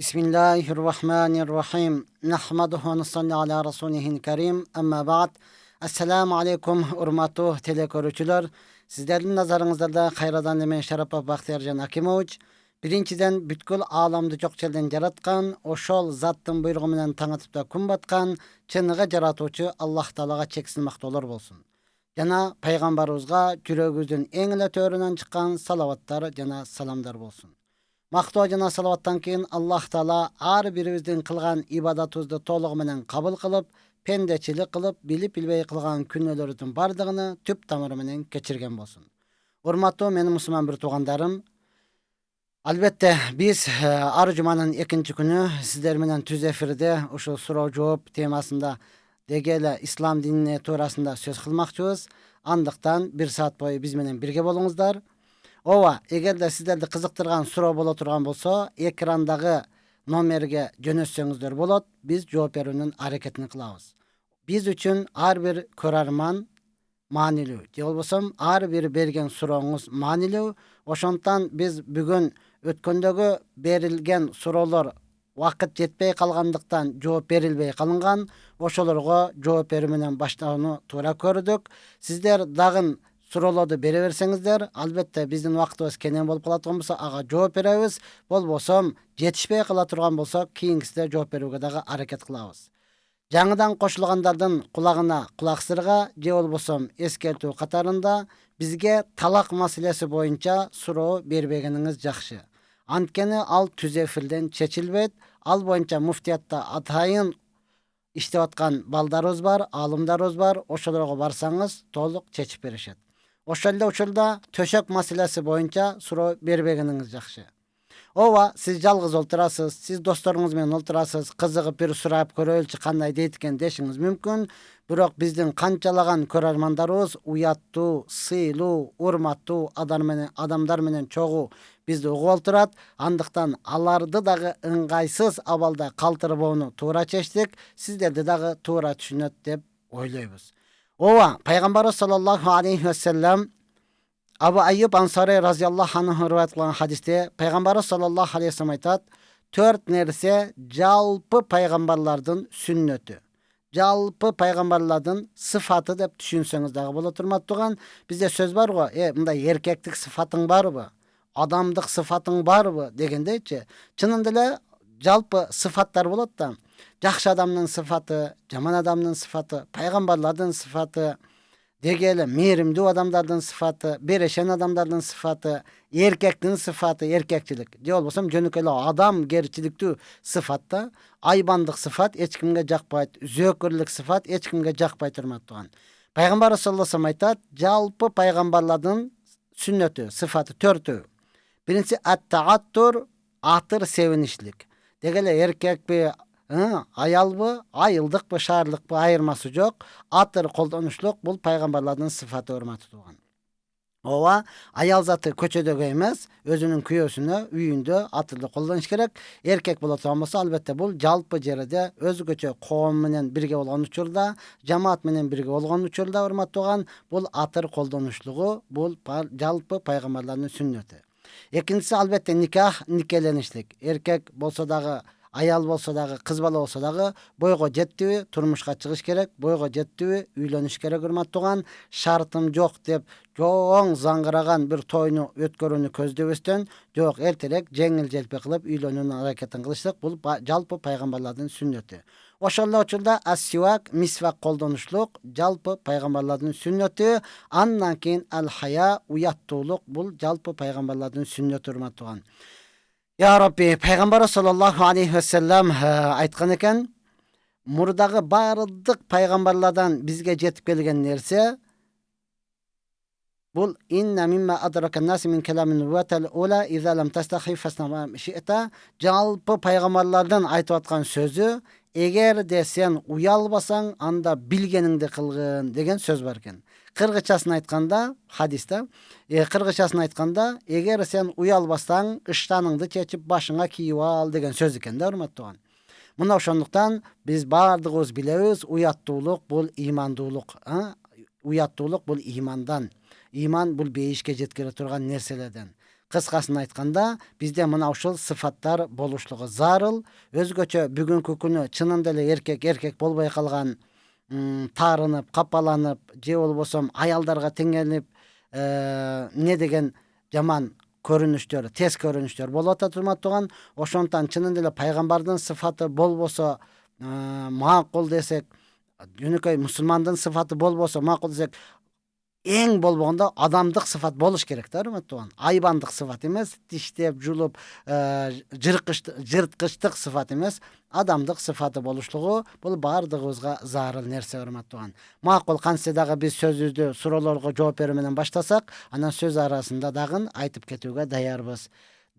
Bismillahirrahmanirrahim. Nahmaduhu ve nusalli ala rasulihil kerim. Amma ba'd. Assalamu alaikum urmatu telekörücüler. Sizlerin nazarınızda hayradan demen Şarapa Bahtiyarcan Akimovic. Birinciden bütkül alamdı çok çelden yaratkan, oşol zattın buyruğu bilen taňatyp da kun batkan, çynnyga jaratuvçy Allah Taalaga çeksin maktolar bolsun. Jana paýgambarybızga ýüregimizden eň ele töründen çykkan salavatlar jana salamlar bolsun. Makto jana salavattan keyin Allah Taala ar biribizden kılgan ibadatybızdy tolugy menen kabul kılıp, pendeçilik kılıp, bilip bilbey kılgan künnelerin bardygyny tüp tamary menen keçirgen bolsun. Hormatly meni musulman bir tugandarym, albatta biz ar jumanyň ikinci günü sizler menen tüz efirde uşul sorag jogap temasynda degele İslam dinine toğrasında söz kılmakçıyız. Andyktan bir saat boyu biz menen birge bolуңуздар. Ova, egerde sizlerdi kızıktırgan sura bola turgan bolsa, ekrandagy nomerge jönötseňizler bolat. Biz jogap berүүnүн hareketini kılabız. Biz üçün ar bir körarman manilүү. Je bolbosam ar bir bergen suraňyz manilүү. Oşondan biz bugün ötkendegi berilgen suralar wagt jetpey kalgandyktan jogap berilbey kalıngan, oşolarga jogap berүү menen başlagany toora kördük. Sizler dagın suralарды bere berseňizler, albatta bizdin wagtybız kenen bolup kalatgan bolsa, aga jogap berебиz. Bolbosam jetişpey kala turgan bolsa, keýingisinde jogap berүүge dagы hareket kılabız. Жаңыдан koşulganlardan kulagına kulaksırga, je bolbosam eskertүү katarında bizge talak masalesi boyunca sura berbegeniňiz jakşy. Antkeni al tüz efirden çeçilbet, al boyunca muftiyatta atayın iştep atkan baldarыбыз бар, alımdarыбыз бар, oşolarga barsaňyz toluk çeçip berişet. Oşolda töşek masalesi boyunca sura berbegeniňiz jakşy. Ova, siz jalgyz olturasыз, siz dostlaryňyz menen olturasыз, kızıgyp bir surap körölçi kanday deýtken deşiňiz mümkin. Birok bizdin kançalagan körarmandarыбыз uyattуу, syylуу, urmattуу adamlar menen çoğu bizdi ugup olturat. Andyktan alardy dagы ыңгайсыз abalda kaltırboonu toora çeşdik. Sizlerdi dagı toora түшүnөt dep oyloýbuz. Ova, Paýgambar sallallahu aleyhi ve sellem Abu Ayyub Ansari raziyallahu anhu rivayet kılan hadiste Paýgambar sallallahu aleyhi ve sellem aytat, 4 nerse jalpy paýgambarlardyň sünneti. Jalpy paýgambarlardyň sıfaty dep düşünseňiz dagı bola turmatdygan. Bizde söz bar go, munda erkeklik sıfatyň barby? Adamdyk sıfatyň barby degendeçi. Çynynda ele jalpy sıfatlar bolat da. Jakşı adamnyň sıfaty, jaman adamnyň sıfaty, paýgambarlardyň sıfaty, degele merimdүү adamlardyň sıfaty, bereşen adamlardyň sıfaty, erkekliň sıfaty, erkekçilik. Je bolbosam jönükele adam gerçilikdүү sıfatda, aybandyk sıfat hiç kimge jakpayt, zökürlük sıfat hiç kimge jakpay turmatdygan. Paýgambar sallallahu aleyhi ve sellem aytat, jalpy paýgambarlardyň sünneti, sıfaty 4tü. Birinci at-ta'attur, atır sevinişlik. Degele erkekbi, ayalby, ayıldykby, şarlykby ayırması jok. Atır koldanışlyk bul paýgambarlardyň sıfaty hormaty tugan. Ova, ayal zatı köçedöge emes, özünün küýösüne, üýünde atyrly koldanış gerek. Erkek bola turgan bolsa, albatta bul jalpy jerede özgöçe kowum menen birge bolgan uçurda, jamaat menen birge bolgan uçurda hormat tugan, bul atır koldanışlygy, bul jalpy paýgambarlardyň sünneti. Ekincisi albatta nikah, nikelenişlik. Erkek bolsa dagı, ayal bolsa dagı, kız bala bolsa dagı boyga jetdibi turmuşga çygyş gerek, boyga jetdibi üýleniş gerek hormat tugan, şartym jok dep joň zаңгыragan bir toynu ötkörүүnü közdebesden, jok erterek jeňil jelpe kılıp üýlenүүnүн hareketini kılışlyk, bul jalpy paýgambarlardyň sünneti. Oşalla uçurda as-siwak, miswak koldanışlyk jalpy paýgambarlardyň sünneti. Andan keyin al-haya, uyattuuluk bul jalpy paýgambarlardyň sünneti hormat tugan. Ya Rabbi, Paýgambar sallallahu aleyhi ve sellem aytgan eken, murdagy bardyk paýgambarlardan bizge jetip gelgen nerse, bul inna mimma adrakan nas min kalamin nubuwatil ula iza lam tastahi fasna şi'ta, jalpy paýgambarlardan aýtyp atgan sözü, eger de sen uyalbasaň anda bilgeningde kılgın degen söz bar eken. Kırgıçasyny aytkanda, hadiste, kırgıçasyny aytkanda, eger sen uyalbasaň ıştanyňdy çeçip başyňa kiýip al degen söz eken de hormat tugan. Muna oşonduktan biz bardygybız bilebis, uyattuuluk bul imanduuluk, uyattuuluk bul imandan. İman bul beýişke jetkere turgan nerselerden. Kıskasını aytkanda bizde mına uşul sıfatlar boluşluğu zarıl. Özgöçö бүгүnkү күнү чынында эле эркек болбой калган, таарынып, капаланып, же болбосо аялдарга теңелип, эмне деген жаман көрүнүштөр, тез көрүнүштөр болуп атат урматтуу. Ошондон чынында эле пайгамбардын сыфаты болбосо макул десек, жөнөкөй мусулмандын сыфаты болбосо макул десек, эң болбогондо адамдык сыфат болуш керек да урматтуу. Айбандык сыфат эмес, тиштеп, жулуп, жырткычтык сыфат эмес, адамдык сыфаты болушлугу бул баардыгыбызга зарыл нерсе урматтуу. Макул кантсе дагы биз сөзүбүздү суроолорго жооп берүү менен баштасак, анан сөз арасында дагы айтып кетүүгө даярбыз.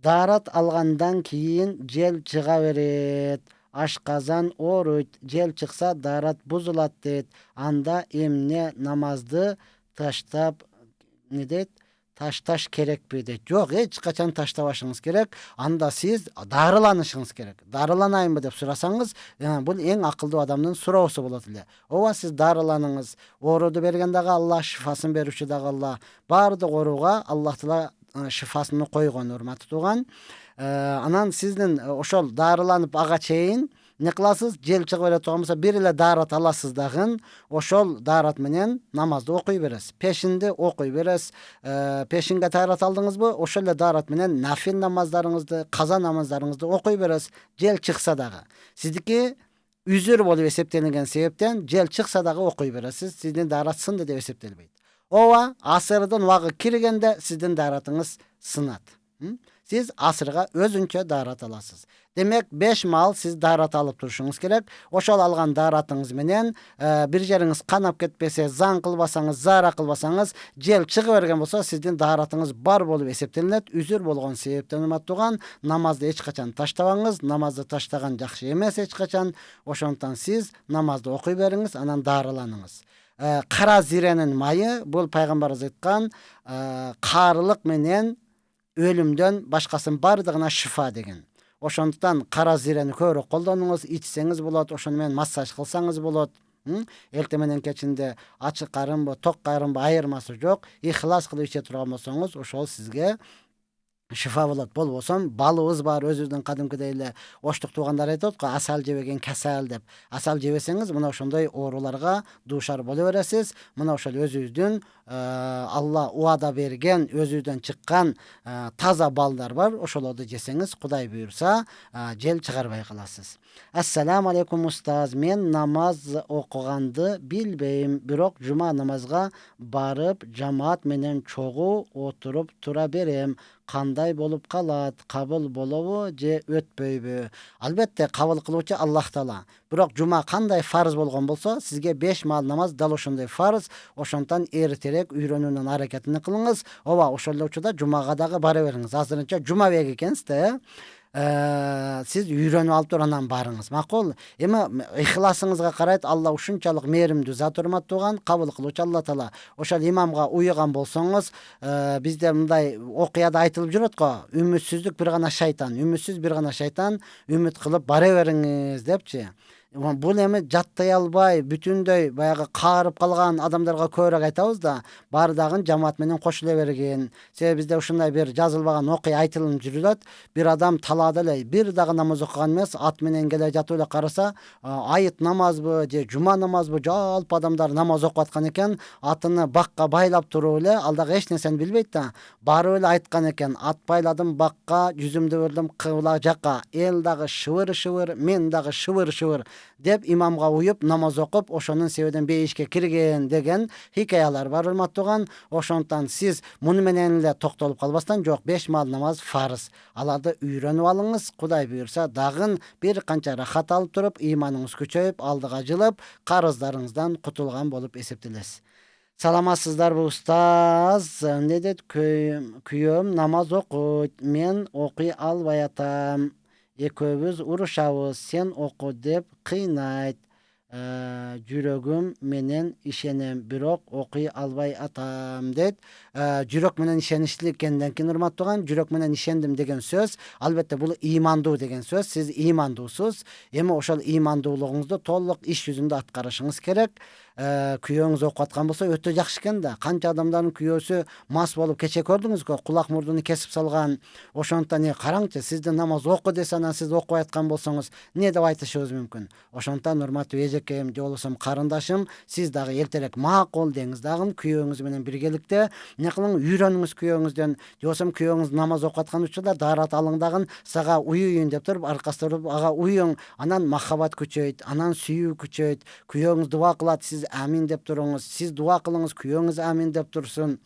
Даарат алгандан кийин жел чыга берет. Ашказан ооруйт, жел чыкса даарат бузулат дейт. Анда эмне намазды таштап не дейт? Ташташ керекпи дейт. Жок, эч качан таштабашыңыз керек. Анда сиз дарыланышыңыз керек. Дарыланайынбы деп сурасаңыз, бул эң акылдуу адамдын суроосу болот эле. Ооба, сиз дарыланыңыз. Ооруду берген дагы Алла, шифасын берүүчү дагы Алла. Баардык ооруга Аллах Таала шифасын койгон урматтуу тууган. Анан сиздин ошол дарыланып ага чейин не кыласыз? Жел чыгып бере турган болсо бир эле даарат аласыз дагы, ошол даарат менен намазды окуй бересиз. Пешинди окуй бересиз. Пешинге даарат алдыңызбы? Ошол эле даарат менен нафил намаздарыңызды, каза намаздарыңызды окуй бересиз. Жел чыкса дагы. Сиздики үзүр болуп эсептелинген себептен жел чыкса дагы окуй бересиз. Сиздин даарат сынды деп эсептелбейт. Ооба, асырдын убагы киргенде сиздин дааратыңыз сынат. Сиз асырга өзүнчө даарат аласыз. Демек 5 маал сиз даарат алып турушуңуз керек. Ошол алган дааратыңыз менен бир жериңиз канап кетпесе, заң кылбасаңыз, заара кылбасаңыз, жел чыгып берген болсо сиздин дааратыңыз бар болуп эсептелинет. Үзүр болгон себептен урматтууган, намазды эч качан таштабаңыз. Намазды таштаган жакшы эмес эч качан. Ошондон сиз намазды окуй бериңиз, анан дарыланыңыз. Кара зиренин майы бул пайгамбарыбыз айткан, каарылык менен өлүмдөн башкасын бардыгына шифа деген. Ошондуктан кара зирени көбүрөөк колдонуңуз, ичсеңиз болот, ошону менен массаж кылсаңыз болот. Эртең менен кечинде ачык карынбы, ток карынбы айырмасы жок. Ихлас кылып иче турган болсоңуз, ошол сизге шифа болот. Болбосо балыбыз бар, өзүбүздүн кадимкидей эле оштук туугандар айтат го, асал жебеген касал деп. Асал жебесеңиз, мына ошондой ооруларга дуушар боло бересиз. Мына ошол өзүбүздүн Алла уада берген, өзүдөн чыккан таза балдар бар. Ошолорду жесеңиз, Кудай буйрса, жел чыгарбай каласыз. Ассаламу алейкум устаз. Мен намаз окуганды билбейм, бирок жума намазга барып, жамаат менен чогуу отуруп тура берем. Кандай болуп калат? Кабыл болобу же өтпөйбү? Албетте кабыл кылуучу Аллах Таала. Бирок жума кандай фарыз болгон болсо, сизге 5 маал намаз дал ошондой фарыз. Ошондон эртерээк үйрөнүүнүн аракетин кылыңыз. Ооба, ошол эле учурда жумага дагы бара бериңиз. Азырынча жума бек экенсиз да. Сиз үйрөнүп алып туруп анан барыңыз. Макул. Эми ихласыңызга карайт. Алла ушунчалык мээримдүү зат урматтууган, кабыл кылуучу Алла Таала. Ошол имамга уйган болсоңуз, бизде мындай окуяда айтылып жүрөт го, үмүтсүздүк бир гана шайтан, үмүтсүз бир гана шайтан, үмүт кылып бара бериңиз депчи. Бул эми жаттай албай, бүтүндөй баягы каарып калган адамдарга көбүрөөк айтабыз да, бар дагы жамаат менен кошуло бергин. Себеби бизде ушундай бир жазылбаган окуя айтылып жүрөт. Бир адам талаада эле бир дагы намаз окуган эмес, ат менен келе жатып эле караса, айыт намазбы же жума намазбы, жалпы адамдар намаз окуп аткан экен, атыны бакка байлап туруп эле, ал дагы эч нерсени билбейт да, барып эле айткан экен: ат байладым бакка, жүзүмдү бердим кыбла жакка, эл дагы шыбыр-шыбыр, мен дагы шыбыр-шыбыр деп имамга уюп намаз окуп, ошонун себебинен бейишке кирген деген хикаялар бар урматтууган. Ошондон сиз муну менен эле токтолуп калбастан, жок, 5 маал намаз фарыз. Аларды үйрөнүп алыңыз. Кудай буйрса, дагы бир канча рахат алып туруп, ыйманыңыз күчөйүп, алдыга жылып, карыздарыңыздан кутулган болуп эсептелесиз. Саламатсыздарбы устаз? Эмне дейт? Күйөөм намаз окуйт, мен окуй албай атам. Экөөбүз урушабыз, сен оку деп кыйнайт. Жүрөгүм менен ишенем, бирок окуй албай атам дейт. Жүрөк менен ишеничли экенден кийин урматтууган, жүрөк менен ишендим деген сөз, албетте бул ыймандуу деген сөз. Сиз ыймандуусуз. Эми ошол ыймандуулугуңузду толук иш жүзүндө аткарышыңыз керек. күйөөңүз окуп аткан болсо өтө жакшы экен да. Канча адамдардын күйөөсү мас болуп кече көрдүңүзбү, кулак мурдуну кесип салган. Ошондуктан караңчы, сизди намаз оку десе, анан сиз окубай аткан болсоңуз эмне деп айтышыбыз мүмкүн. Ошондуктан урматтуу эжекем же болбосо карындашым, сиз дагы эртерээк макул деңиз дагы күйөөңүз менен биргеликте эмне кылың, үйрөнүңүз күйөөңүздөн. Же болбосо күйөөңүз намаз окуп аткан учурда даарат алың дагы сага уюйын деп туруп, аркасында туруп ага уюң. Анан махаббат күчөйт, анан сүйүү күчөйт. Күйөөңүз дуа кылат, сиз амин деп туруңуз. Сиз дуа кылыңыз, күйөөңүз амин деп турсун.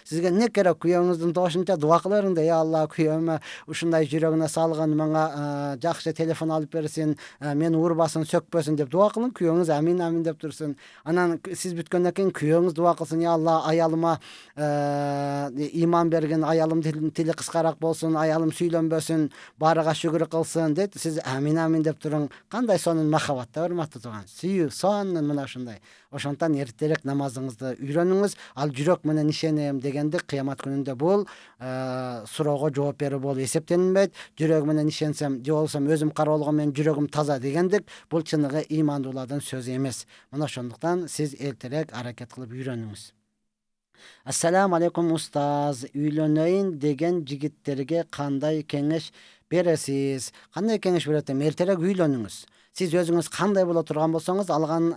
Сизге эмне керек? Күйөөңүздүн доошунча дуа кыла бериң да, я Алла, күйөөмө ушундай жүрөгүнө салгын, мага жакшы телефон алып берсин, мени урбасын, сөкпөсүн деп дуа кылың. Күйөөңүз амин амин деп турсун. Анан сиз бүткөндөн кийин күйөөңүз дуа кылсын, я Алла, аялыма иман бергин, аялым тили кыскараак болсун, аялым сүйлөнбөсүн, баарыга шүгүр кылсын дейт. Сиз амин амин деп туруң. Кандай сонун махаббат да, урматтуу тууган. Сүйүү сонун мына ушундай. Ошондуктан эртерээк намазыңызды үйрөнүңүз. Ал жүрөк менен ишенем дегенди кыямат күнүндө бул суроого жооп берүү болуп эсептелинбейт. Жүрөк менен ишенсем, же болбосо өзүм кароолгон менин жүрөгүм таза дегендик бул чыныгы ыймандуулардын сөзү эмес. Мына ошондуктан сиз эртерээк аракет кылып үйрөнүңүз. Ассаламу алейкум устаз. Үйлөнөйүн деген жигиттерге кандай кеңеш бересиз? Кандай кеңеш берет эми? Эртерээк үйлөнүңүз. Сиз өзүңүз кандай боло турган болсоңуз, алган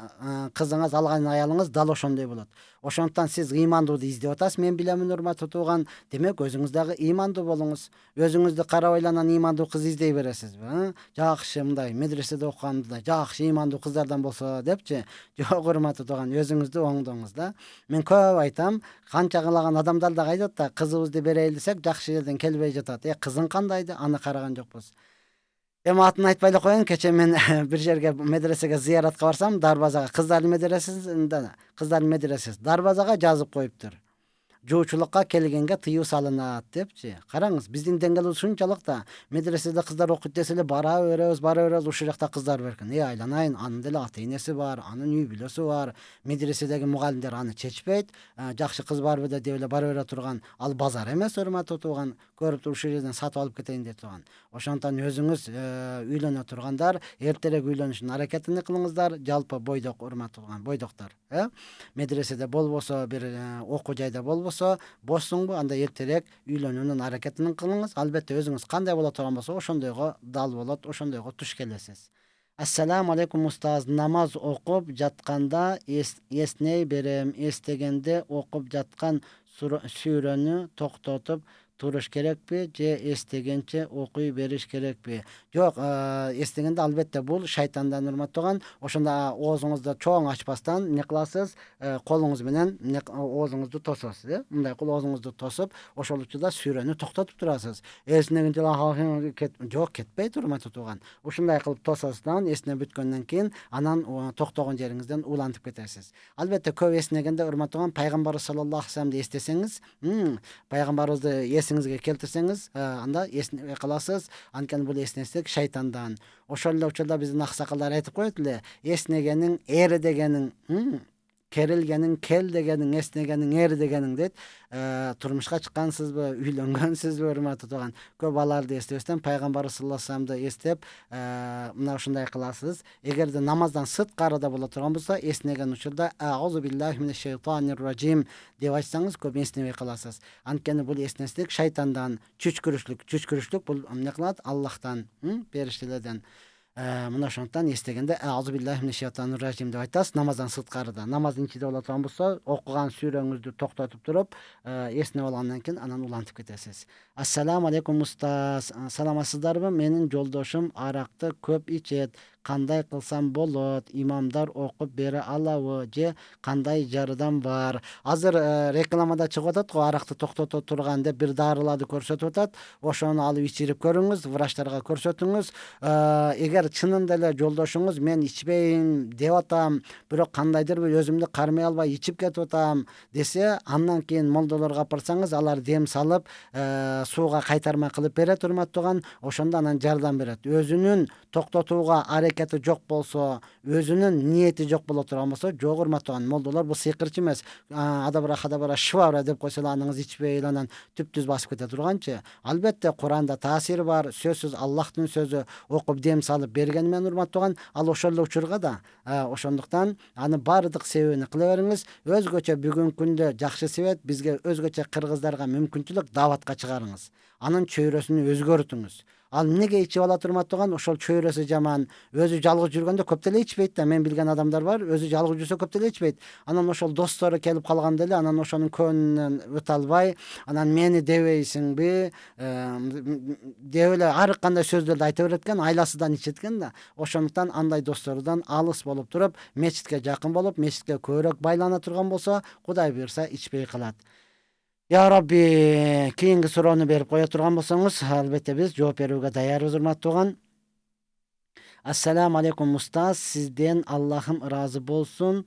кызыңыз, алган аялыңыз дал ошондой болот. Ошондуктан сиз ыймандууду издеп атасыз, мен билемин, урматтуу тууган. Демек өзүңүз дагы ыймандуу болуңуз. Өзүңүздү карабай эле анан ыймандуу кыз издей бересизби? Жакшы, мындай медреседе окуганда жакшы ыймандуу кыздардан болсо депчи? Жок, урматтуу тууган, өзүңүздү оңдоңуз да. Мен көп айтам, канча кылаган адамдар дагы айтат да, кызыбызды берейин десек жакшы жерден келбей жатат. Кызың кандайды? Аны караган жокпуз. Эми атын айтпай эле коеюн. Кече мен бир жерге медресеге зыяратка барсам, дарбазага, кыздардын медресеси дарбазага жазып коюптур: жуучулукка келгенге тыюу салынат депчи. Караңыз, биздин деңгээл ушунчалык да. Медреседе кыздар окуйт десе эле бара беребиз, ушул жакта кыздар бар экен. Айланайын, анын деле ата энеси бар, анын үй бүлөсү бар. Медреседеги мугалимдер аны чечпейт. Жакшы кыз барбы деп эле бара бере турган, ал базар эмес, урматтуу тууган. Көрүп туруп ушул жерден сатып алып кетейин деп турган. Ошондуктан өзүңүз үйлөнө тургандар эртерээк үйлөнүшүн аракетин кылыңыздар. Жалпы бойдок, урматтуу тууган, бойдоктор, медреседе болбосо, бир окуу жайда болбосо, бошсуңбу, анда эртерээк үйлөнүүнүн аракетин кылыңыз. Албетте өзүңүз кандай боло турган болсо, ошондойго дал болот, ошондойго туш келесиз. Ассаламу алейкум устаз. Намаз окуп жатканда эсней берем. Эстегенде окуп жаткан сүрөнү токтотуп туруш керекпи же эстегенче окуй бериш керекпи? Жок, эстегенде албетте бул шайтандан, урматтууган. Ошондо оозуңузду чоң ачпастан эмне кыласыз? Колуңуз менен оозуңузду тососуз, мындай кылып оозуңузду тосуп, ошол учурда сүрөнү токтотуп турасыз. Эснегенче жок, кетпейт, урматтуу тууган. Ушундай кылып тососуздан, эсне бүткөндөн кийин анан токтогон жериңизден улантып кетесиз. Албетте көп эснегенде, урматтууган, пайгамбарыбыз саллаллаху алейхи вассаламды эстесеңиз, пайгамбарыбызды эсиңизге келтирсеңиз, анда эсне каласыз. Анткени бул эснестик шайтандан. Ошол эле учурда биздин аксакалдар айтып коет эле: эснегениң эр дегениң, керилгениң кел дегениң, эснегениң эр дегениң дейт. Турмушка чыккансызбы, үйлөнгөнсүзбү, урматтуу тууган? Көп аларды эстебестен пайгамбарыбыз саллаллаху алейхи вассаламды эстеп, мына ушундай кыласыз. Эгерде намаздан сырткарыда боло турган болсо, эснеген учурда аузу биллахи минеш шайтанир ражим деп айтсаңыз, көп эснебей каласыз. Анткени бул эснестик шайтандан, чүчкүрүчлүк бул эмне кылат? Аллахтан, периштелерден. Мына ошондуктан эстегенде аузу биллахи минеш шайтанир ражим деп айтасыз. Намаздан сырткарыда. Намаздын ичинде боло турган болсо, окуган сүрөңүздү токтотуп туруп, эсне алгандан кийин анан улантып кетесиз. Ассаламу алейкум устаз. Саламатсыздарбы? Менин жолдошум аракты көп ичет. Кандай кылсам болот? Имамдар окуп бере алабы же кандай жардам бар? Азыр рекламада чыгып атат го, аракты токтото турган деп бир дарыларды көрсөтүп атат. Ошону алып ичирип көрүңүз, врачтарга көрсөтүңүз. Эгер чынында эле жолдошуңуз мен ичпейин деп атам, бирок кандайдыр бир өзүмдү кармай албай ичип кетип атам десе, андан кийин молдолорго апарсаңыз, алар дем салып, сууга кайтарма кылып берет, урматтууган. Ошондо анан жардам берет. Өзүнүн токтотууга аракети жок болсо, өзүнүн ниети жок боло турган болсо, жок урматтаган молдолор, бул сыйкырчы эмес. Адабара шыбара деп койсо аныңыз ичпей эле анан түп-түз басып кете турганчы. Албетте Куранда таасири бар, сөзсүз Аллахтын сөзү окуп дем салып бергени менен урматтаган, ал ошол эле учурга да ошондуктан аны баардык себебин кыла бериңиз. Өзгөчө бүгүнкү күндө жакшы себеп, бизге өзгөчө кыргыздарга мүмкүнчүлүк дааватка чыгарыңыз. Анын чөйрөсүн өзгөртүңүз. Ал эмнеге ичип ала турматтаган? Ошол чөйрөсү жаман. Өзү жалгыз жүргөндө көп деле ичпейт да. Мен билген адамдар бар, өзү жалгыз жүрсө көп деле ичпейт. Анан ошол достору келип калганда эле анан ошонун көңүнөн өтө албай, анан мени дебейсиңби деп эле ар кандай сөздөрдү айта берет экен, айласыдан ичет экен да. Ошондуктан андай достордон алыс болуп туруп, мечитке жакын болуп, мечитке көбүрөөк байлана турган болсо, Кудай буйрса ичпей калат. Я Рабби, кийинки суроону берип кое турган болсоңуз, албетте биз жооп берүүгө даярбыз, урматтуу. Ассаламу алейкум устаз, сизден Аллахым ыраазы болсун.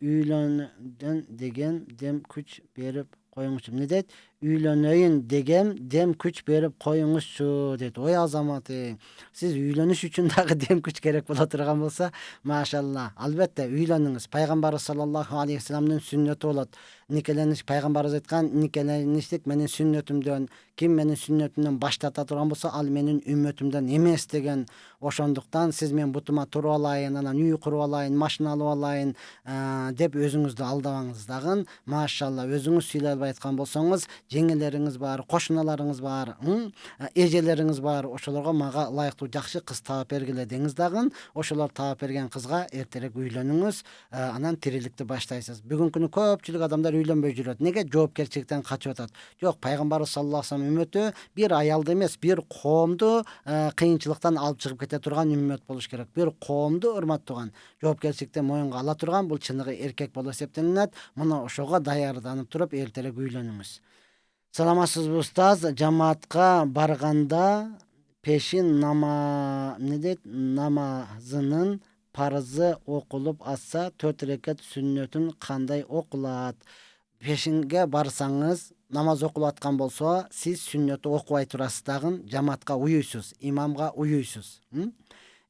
Үйлөнөдөн деген дем күч берип коюңузчу. Эмне дейт? Үйлөнөйүн дегем дем күч берип коюңузчу дейт. Ой азаматы, сиз үйлөнүш үчүн дагы дем күч керек боло турган болсо, машалла. Албетте үйлөнүңүз. Пайгамбарыбыз саллаллаху алейхи вассаламдын сүннөтү болот. Никелениш, пайгамбарыбыз айткан, никелеништик менин сүннөтүмдөн, ким менин сүннөтүмдөн баш тарта турган болсо, ал менин үммөтүмдөн эмес деген. Ошондуктан сиз мен бутума туруп алайын, анан үй куруп алайын, машина алып алайын деп өзүңүздү алдабаңыз дагы. Машалла, өзүңүз сүйлөй албай айткан болсоңуз, жеңелериңиз бар, кошуналарыңыз бар, эжелериңиз бар. Ошолорго мага ылайыктуу жакшы кыз таап бергиле деңиз дагы. Ошолор таап берген кызга эртерээк үйлөнүңүз, анан тириликти баштайсыз. Бүгүнкү күнү көпчүлүк адамдар үйлөнбөй жүрөт. Неге? Жоопкерчиликтен качып атат. Жок, пайгамбарыбыз саллаллаху алейхи вассалам үммөтү бир аялды эмес, бир коомду кыйынчылыктан алып чыгып кете турган үммөт болуш керек. Бир коомду урматтаган, жоопкерчиликти моюнга ала турган, бул чыныгы эркек болуп эсептелинет. Мына ошого даярданып туруп эртерээк үйлөнүңүз. Саламатсызбы устаз? Жамаатка барганда пешин намазынын парызы окулуп атса, 4 рекат сүннөтүн кандай окулат? Пешинге барсаңыз, намаз окулуп аткан болсо, сиз сүннөтү окубай турасыз дагы, жамаатка уюйсуз, имамга уюйсуз.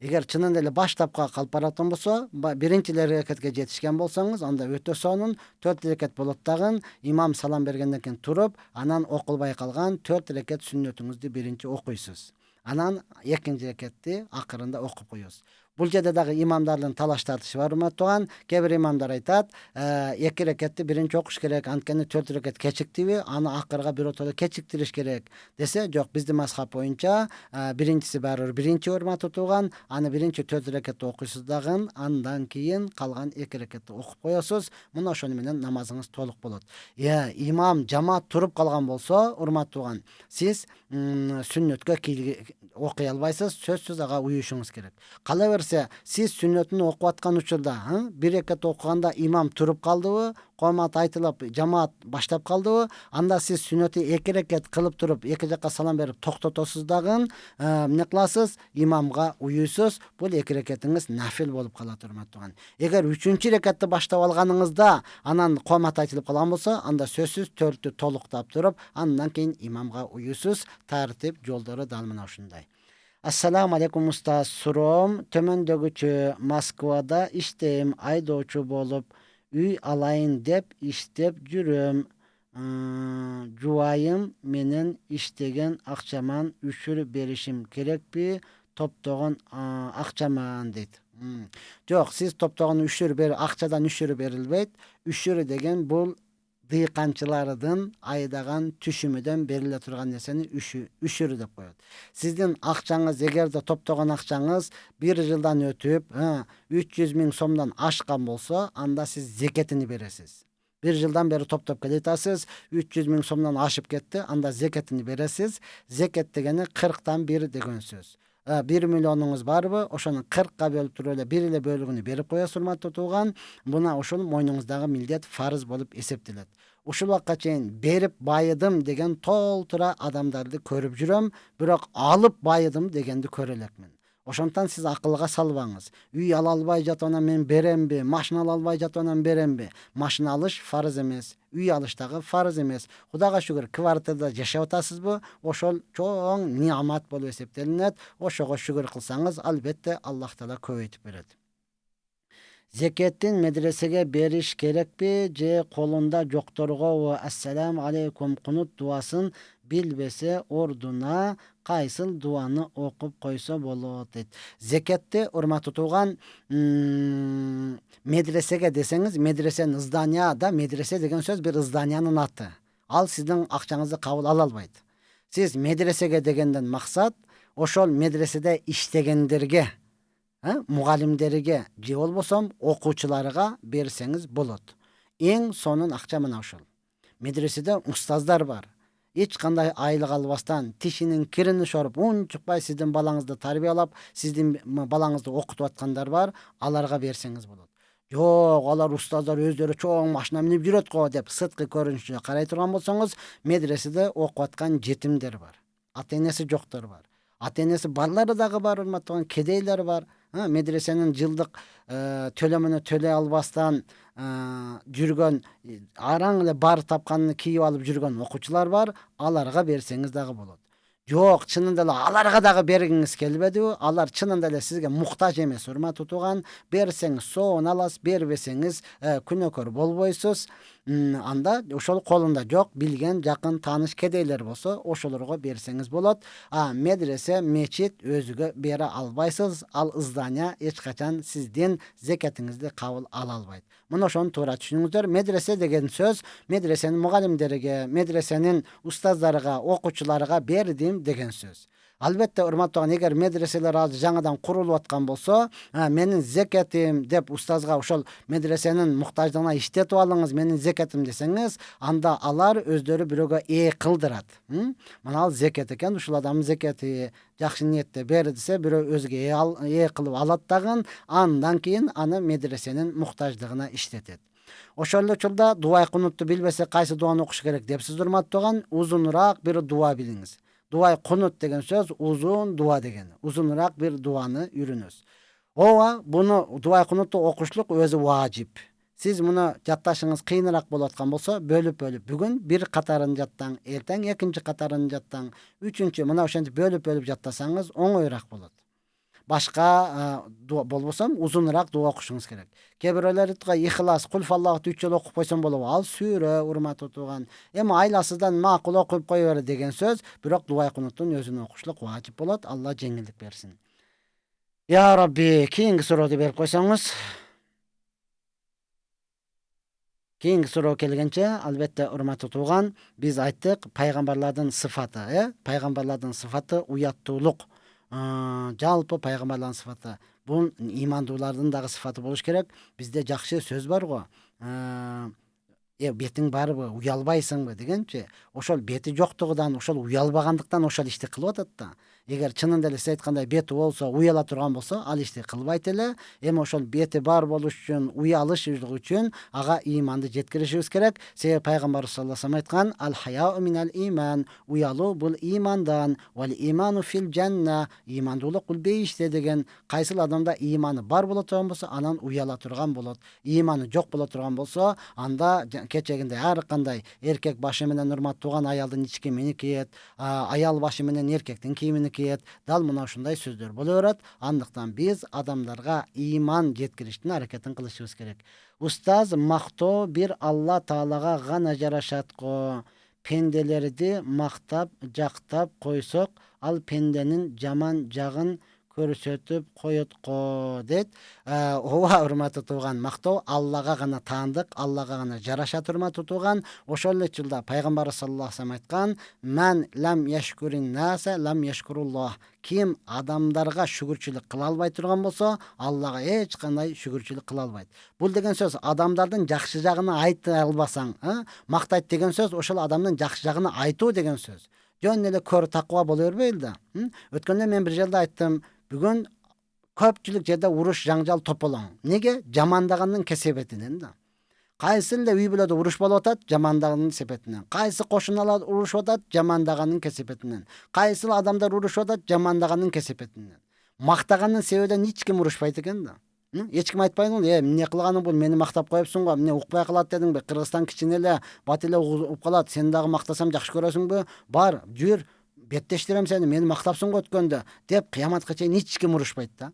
Эгер чынын эле баштапка калып бараткан болсо, биринчи рекатке жетишкен болсоңуз, анда өтө сонун 4 рекат болот дагы. Имам салам бергенден кийин туруп, анан окулбай калган 4 рекат сүннөтүңүздү биринчи окуйсуз. Анан экинчи рекатты акырында окуп коесуз. Бул жерде дагы имамдардын талаш тартышы бар, урматтуу. Кээ бир имамдар айтат, 2 рекатты биринчи окуш керек, анткени 4 рекат кечиктиби, аны акырга биротоло кечиктириш керек десе, жок, биздин мазхаб боюнча биринчиси баары биринчи, урматтуу тууган, аны биринчи 4 рекатты окуйсуз дагы, андан кийин калган 2 рекатты окуп коесуз. Мына ошону менен намазыңыз толук болот. Имам жамаат туруп калган болсо, урматтуу, сиз сүннөткө окуй албайсыз, сөзсүз ага уюшуңуз керек. Кала берсе, сиз сүннөтүн окуп аткан учурда, 1 рекат окуганда имам туруп калдыбы, коомат айтылып, жамаат баштап калдыбы, анда сиз сүннөтү 2 рекат кылып туруп, эки жакка салам берип токтотосуз дагы, эмне кыласыз? Имамга уюйсуз. Бул 2 рекатыңыз нафил болуп калат, урматтуу. Эгер 3 рекатты баштап алганыңызда, анан коомат айтылып калган болсо, анда сөзсүз 4тү толуктап туруп, андан кийин имамга уюйсуз. Тартип жолдору дал мына ушундай. Ассаламу алейкум устаз, суроом төмөндөгүчө: Москвада иштейм, айдоочу болуп, үй алайын деп иштеп жүрөм. Жубайым менен иштеген акчаман үшүр беришим керекпи? Топтогон акчаман дейт. Жок, сиз топтогон акчадан үшүрү берилбейт. Үшүрү деген бул дыйканчылардын айдаган түшүмүдөн бериле турган нерсени үшүрү деп коет. Сиздин акчаңыз, эгерде топтогон акчаңыз 1 жылдан өтүп 300 000 сомдон ашкан болсо, анда сиз зекетини бересиз. 1 жылдан бери топтоп келатасыз, 300 000 сомдон ашып кетти, анда зекетини бересиз. Зекет дегени 40тан 1 деген сөз. 1 миллионуңуз барбы, ошону 40ка бөлүп туруп эле 1 эле бөлүгүнү берип коесуз, урматтуу тууган. Мына ошол мойнуңуздагы милдет, фарыз болуп эсептелет. Ушул убакка чейин берип байыдым деген толтура адамдарды көрүп жүрөм, бирок алып байыдым дегенди көрө элекмин. Ошондон сиз акылга салбаңыз. Үй ала албай жатып мен беремби, машина ала албай жатып беремби? Машина алыш фарыз эмес, үй алыш дагы фарыз эмес. Кудайга шүгүр, квартирада жашап атасызбы? Ошол чоң неамат болуп эсептелинет. Ошого шүгүр кылсаңыз, албетте Аллах Таала көбөйтүп берет. Зекеттин медресеге бериш керекпи же колунда жокторго ассаламу алейкум кунут дуасын билбесе ордуна кайсыл дуаны окуп койсо болот дейт. Зекетти урматтуу тууган, медресеге десеңиз, медресенин зданияда, медресе деген сөз бир зданиянын аты. Ал сиздин акчаңызды кабыл ала албайт. Сиз медресеге дегенден максат ошол медреседе иштегендерге, мугалимдерге же болбосо окуучуларга берсеңиз болот. Эң сонун акча мына ошол. Медреседе устаздар бар. Эч кандай айлык албастан, тишинин кирин шоруп, унчукпай сиздин балаңызды тарбиялап, сиздин балаңызды окутуп аткандар бар, аларга берсеңиз болот. Жок, алар устаздар өздөрү чоң машина минип жүрөт го деп сырткы көрүнүшүнө карай турган болсоңуз, медреседе окуп аткан жетимдер бар. Ата-энеси жоктор бар. Ата-энеси барлары дагы бар, урматтуу кедейлер бар. Медресенин жылдык төлөмүнө төлөй албастан жүргөн, араң эле бар тапканын кийип алып жүргөн окуучулар бар. Аларга берсеңиз дагы болот. Жок, чынында эле аларга дагы бергиңиз келбедиби? Алар чынында эле сизге муктаж эмес, урматтуу тууган. Берсеңиз соон аласыз, бербесеңиз күнөөкөр болбойсуз. Анда ошол колунда жок, билген, жакын, тааныш кедейлер болсо, ошолорго берсеңиз болот. Медресе, мечит өзүгө бере албайсыз. Ал здания эч качан сиздин зекетиңизди кабыл ала албайт. Мына ошону туура түшүнүңүздөр. Медресе деген сөз медресенин мугалимдериге, медресенин устаздарыга, окуучуларга бердим деген сөз. Албетте, урматтуу, эгер медреселер азыр жаңадан курулуп аткан болсо, менин зекетим деп устазга ошол медресенин муктаждыгына иштетип алыңыз, менин зекетим десеңиз, анда алар өздөрү бирөөгө кылдырат. Мына ал зекет экен, ушул адамдын зекети, жакшы ниетте бер десе, бирөө өзгө кылып алат дагы, андан кийин аны медресенин муктаждыгына иштетет. Ошол эле учурда дуа кунутту билбесе кайсы дуаны окуш керек депсиз, урматтуу, узунураак бир дуа билиңиз. Дуа кунут деген сөз узун дуа деген. Узунураак бир дуаны үйрөнөсүз. Буну дуа кунутту окушлук өзү важип. Сиз муну жатташыңыз кыйыныраак болуп аткан болсо, бөлүп бүгүн бир катарын жаттаң, эртең экинчи катарын жаттаң, үчүнчү, мына ошентип бөлүп жаттасаңыз оңоюраак болот. Башка дуа болбосо узунураак дуа окушуңуз керек. Кээ бирөөлөр Ихлас, Кул фаллаху 3 жолу окуп койсоң болобу? Ал сүрө, урматтуу тууган. Эми айласыздан макул окуп кое бер деген сөз, бирок дуа кунуттун өзүн окушлук важип болот. Алла жеңилдик берсин. Я Рабби, кийинки суроону берип койсоңуз. Кийинки суроо келгенче, албетте, урматтуу тууган, биз айттык, пайгамбарлардын сыфаты, пайгамбарлардын сыфаты уяттуулук. Жалпы пайгамбарлардын сыфаты. Бул имандуулардын дагы сыфаты болуш керек. Бизде жакшы сөз бар го. Бетиң барбы, уялбайсыңбы дегенчи, ошол бети жоктугудан, ошол уялбагандыктан ошол ишти кылып атат да. Эгер чынында эле сиз айткандай бети болсо, уяла турган болсо, ал ишти кылбайт эле. Эми ошол бети бар болуш үчүн, уялышлык үчүн ага иманды жеткиришибиз керек. Себеби пайгамбарыбыз саллаллаху алейхи ва саллям айткан: "Ал-хаяу минал иман", уялуу бул имандан, "Вал иману фил жанна", имандуулук бул бейиште деген. Кайсыл адамда иманы бар боло турган болсо, анан уяла турган болот. Иманы жок боло турган болсо, анда кечегинде ар кандай эркек башы менен урматтууган аялдын ич кийимин кийет, аял башы менен эркектин кийимин кийет. Дал мына ушундай сөздөр боло берет. Андыктан биз адамдарга иман жеткириштин аракетин кылышыбыз керек. Устаз, мактоо бир Алла Таалага гана жарашат го. Пенделерди мактап, жактап койсок, ал пенденин жаман жагын көрсөтүп коет го дейт. Ооба, урматтуу тууган, мактоо Аллага гана таандык, Аллага гана жарашат, урматтуу тууган. Ошол эле учурда пайгамбарыбыз саллаллаху алейхи ва саллям айткан: "Мен лам яшкурин наса лам яшкуруллах". Ким адамдарга шүгүрчүлүк кыла албай турган болсо, Аллага эч кандай шүгүрчүлүк кыла албайт. Бул деген сөз адамдардын жакшы жагын айта албасаң, мактайт деген сөз ошол адамдын жакшы жагын айтуу деген сөз. Жөн эле көр таква боло бербейли да. Өткөндө мен бир жерде айттым, бүгүн көпчүлүк жерде уруш, жаңжал, тополоң. Неге? Жамандагандын кесебетинен да. Кайсы эле үй бүлөдө уруш болуп атат, жамандаганын себепинен. Кайсы кошуналар урушуп атат, жамандаганын кесепетинен. Кайсыл адамдар урушуп атат, жамандаганын кесепетинен. Мактаганын себебинен эч ким урушпайт экен да. Эч ким айтпайт го, эмне кылганың бул, мени мактап коюпсуң го, эмне укпай калат дедиңби? Кыргызстан кичине эле, бат эле угуп калат. Сен дагы мактасам жакшы көрөсүңбү? Бар, жүр, беттештирем сени, мени мактапсың го өткөндө, деп кыяматка чейин эч ким урушпайт да.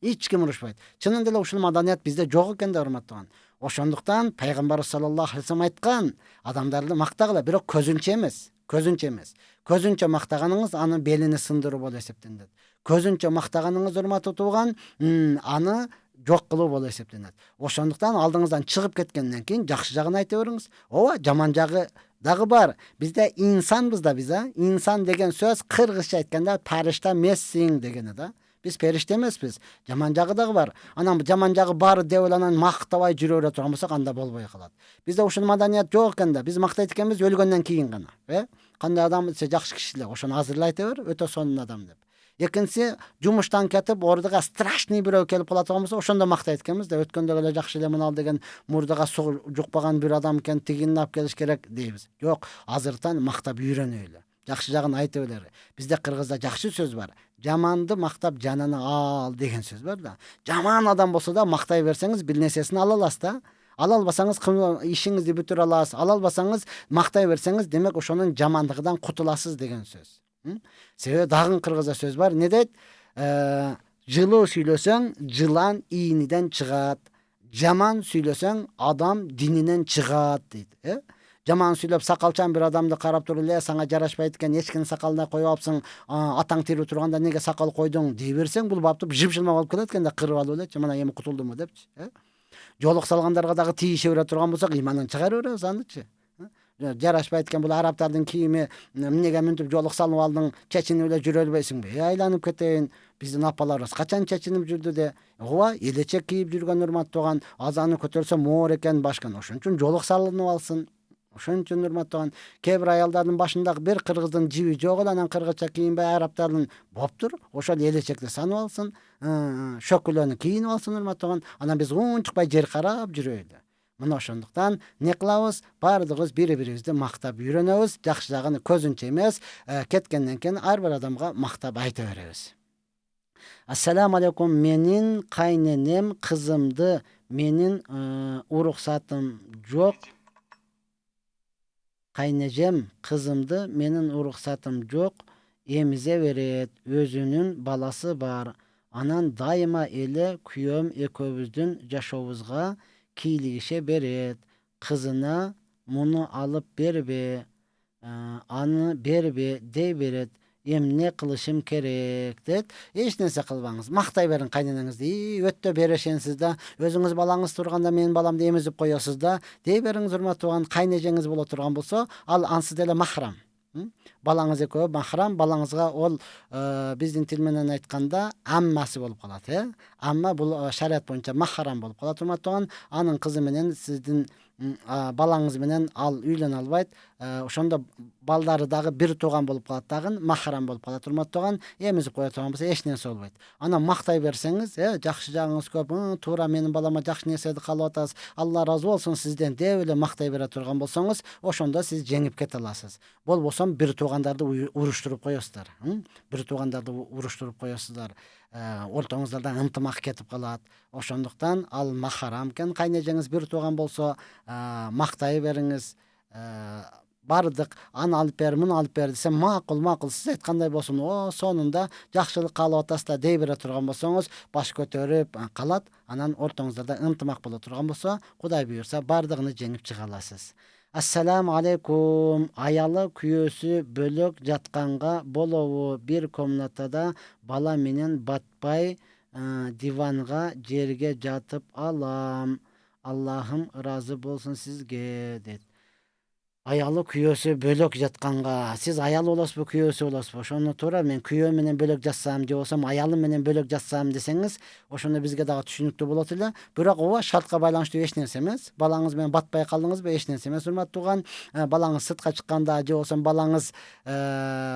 Эч ким урушпайт. Чынында эле ушул маданият бизде жок экен да, урматтуу. Ошондуктан пайгамбарыбыз саллаллаху алейхи вассалам айткан, адамдарды мактагыла, бирок көзүнчө эмес. Көзүнчө мактаганыңыз аны белини сындыруу болуп эсептелет. Көзүнчө мактаганыңыз, урматтуу тууган, аны жок кылуу болуп эсептелет. Ошондуктан алдыңыздан чыгып кеткенден кийин жакшы жагын айта бериңиз. Ооба, жаман жагы дагы бар. Бизде инсанбыз да биз, инсан деген сөз кыргызча айтканда паришта эмессиң дегени да. Биз периште эмеспиз. Жаман жагы дагы бар. Анан жаман жагы бар деп эле анан мактабай жүрө бере турган болсок, анда болбой калат. Бизде ушул маданият жок экен да. Биз мактайт экенбиз өлгөндөн кийин гана. Кандай адам десе жакшы киши эле, ошону азыр айта бер, өтө сонун адам деп. Экинчиси, жумуштан кетип, ордуга страшный бирөө келип кала турган болсо, ошондо мактайт экенбиз да. Өткөндө эле жакшы эле мынал деген мурдага суу жукпаган бир адам экен, тигини алып келиш керек дейбиз. Жок, азыртан мактап үйрөнөйлү. Жакшы жагын айта белели. Бизде кыргызда жакшы сөз бар. Жаманды мактап жанына ал деген сөз бар да. Жаман адам болсо да мактай берсеңиз бир нерсесин ала аласыз да. Ала албасаңыз ишиңизди бүтүрө аласыз. Ала албасаңыз мактай берсеңиз, демек ошонун жамандыгынан кутуласыз деген сөз. Себеби дагы кыргызда сөз бар. Не дейт? Жылуу сүйлөсөң, жылан ийиниден чыгат. Жаман сүйлөсөң, адам дининен чыгат дейт. Жаман сүйлөп сакалчан бир адамды карап туруп эле, сага жарашпайт экен, эчкинин сакалына коюп алыпсың, атаң тирүү турганда неге сакал койдуң дей берсең, бул баптып жып-жылмак болуп кетет экен да, кырып алып элечи, мына эми кутулдумбу депчи. Жолук салгандарга дагы тийише бере турган болсок, иманын чыгара беребиз анычы. Жарашпайт экен, бул арабтардын кийими, эмнеге мынтип жолук салып алдың, чечинип эле жүрө албайсыңбы? Айланып кетейин, биздин апаларыбыз качан чечинип жүрдү де. Ооба, элечек кийип жүргөн, урматтуу, азаны көтөрсө моор экен башкан, ошон үчүн жолук салынып алсын. Ошон үчүн, урматтуу, кээ бир аялдардын башындагы бир кыргыздын жиби жок эле, анан кыргызча кийинбей арабтардын боптур, ошол элечекти санып алсын, шөкүлөнү кийинип алсын, урматтуу, анан биз унчукпай жер карап жүрөйлү. Мына ошондуктан не кылабыз? Бардыгыбыз бири-бирибизди мактап үйрөнөбүз, жакшы жагын көзүнчө эмес, кеткенден кийин ар бир адамга мактап айта беребиз. Ассаламу алейкум, менин кайненем кызымды менин уруксатым жок. Кайнежем кызымды менин уруксатым жок эмизе берет. Өзүнүн баласы бар. Анан дайыма эле күйөөм экөөбүздүн жашообузга кийлигише берет. Кызына муну алып бербе, аны бербе дей берет. Эмне кылышым керек дейт. Эч нерсе кылбаңыз. Мактай бериң кайненеңизди. Өтө берешенсиз да. Өзүңүз балаңыз турганда мен баламды эмизип коесуз да. Дей бериңиз, урматтуу, кайнежеңиз боло турган болсо, ал ансыз деле махрам. Балаңыз экөө махрам, балаңызга ол биздин тил менен айтканда аммасы болуп калат. Амма бул шарият боюнча махрам болуп калат, урматтуу. Анын кызы менен сиздин балаңыз менен ал үйлөнө албайт. Ошондо балдары дагы бир тууган болуп калат, дагы махрам болуп калат, урматтуу. Эмизип кое турган болсо эч нерсе болбойт. Анан мактай берсеңиз, жакшы жагыңыз көп, туура менин балама жакшы нерседи каалап атасыз, Алла ыраазы болсун сизден деп эле мактай бере турган болсоңуз, ошондо сиз жеңип кете аласыз. Болбосо бир туугандарды уруштуруп коесуздар. Бир туугандарды уруштуруп коесуздар. Ортоңуздардан ынтымак кетип калат. Ошондуктан ал махрам экен. Кайнежеңиз бир тууган болсо, мактай бериңиз. Бардык аны алып бер, муну алып бер десе, макул, сиз айткандай болсун. Сонунда жакшылык каалап атасыз да дей бере турган болсоңуз, баш көтөрүп калат. Анан ортоңуздарда ынтымак боло турган болсо, Кудай буйрса, бардыгын жеңип чыга аласыз. Ассаламу алейкум. Аялы күйөөсү бөлөк жатканга болобу? Бир комнатада бала менен батпай диванга жерге жатып алам. Аллахым ыраазы болсун сизге дейт. Аялы күйөөсү бөлөк жатканга, сиз аял болосузбу, күйөөсү болосузбу? Ошону туура мен күйөө менен бөлөк жатсам, же болбосо аялым менен бөлөк жатсам десеңиз, ошондо бизге дагы түшүнүктүү болот эле. Бирок ооба шартка байланыштуу эч нерсе эмес. Балаңыз менен батпай калдыңызбы, эч нерсе эмес, урматтуу. Балаңыз сыртка чыкканда, же болбосо балаңыз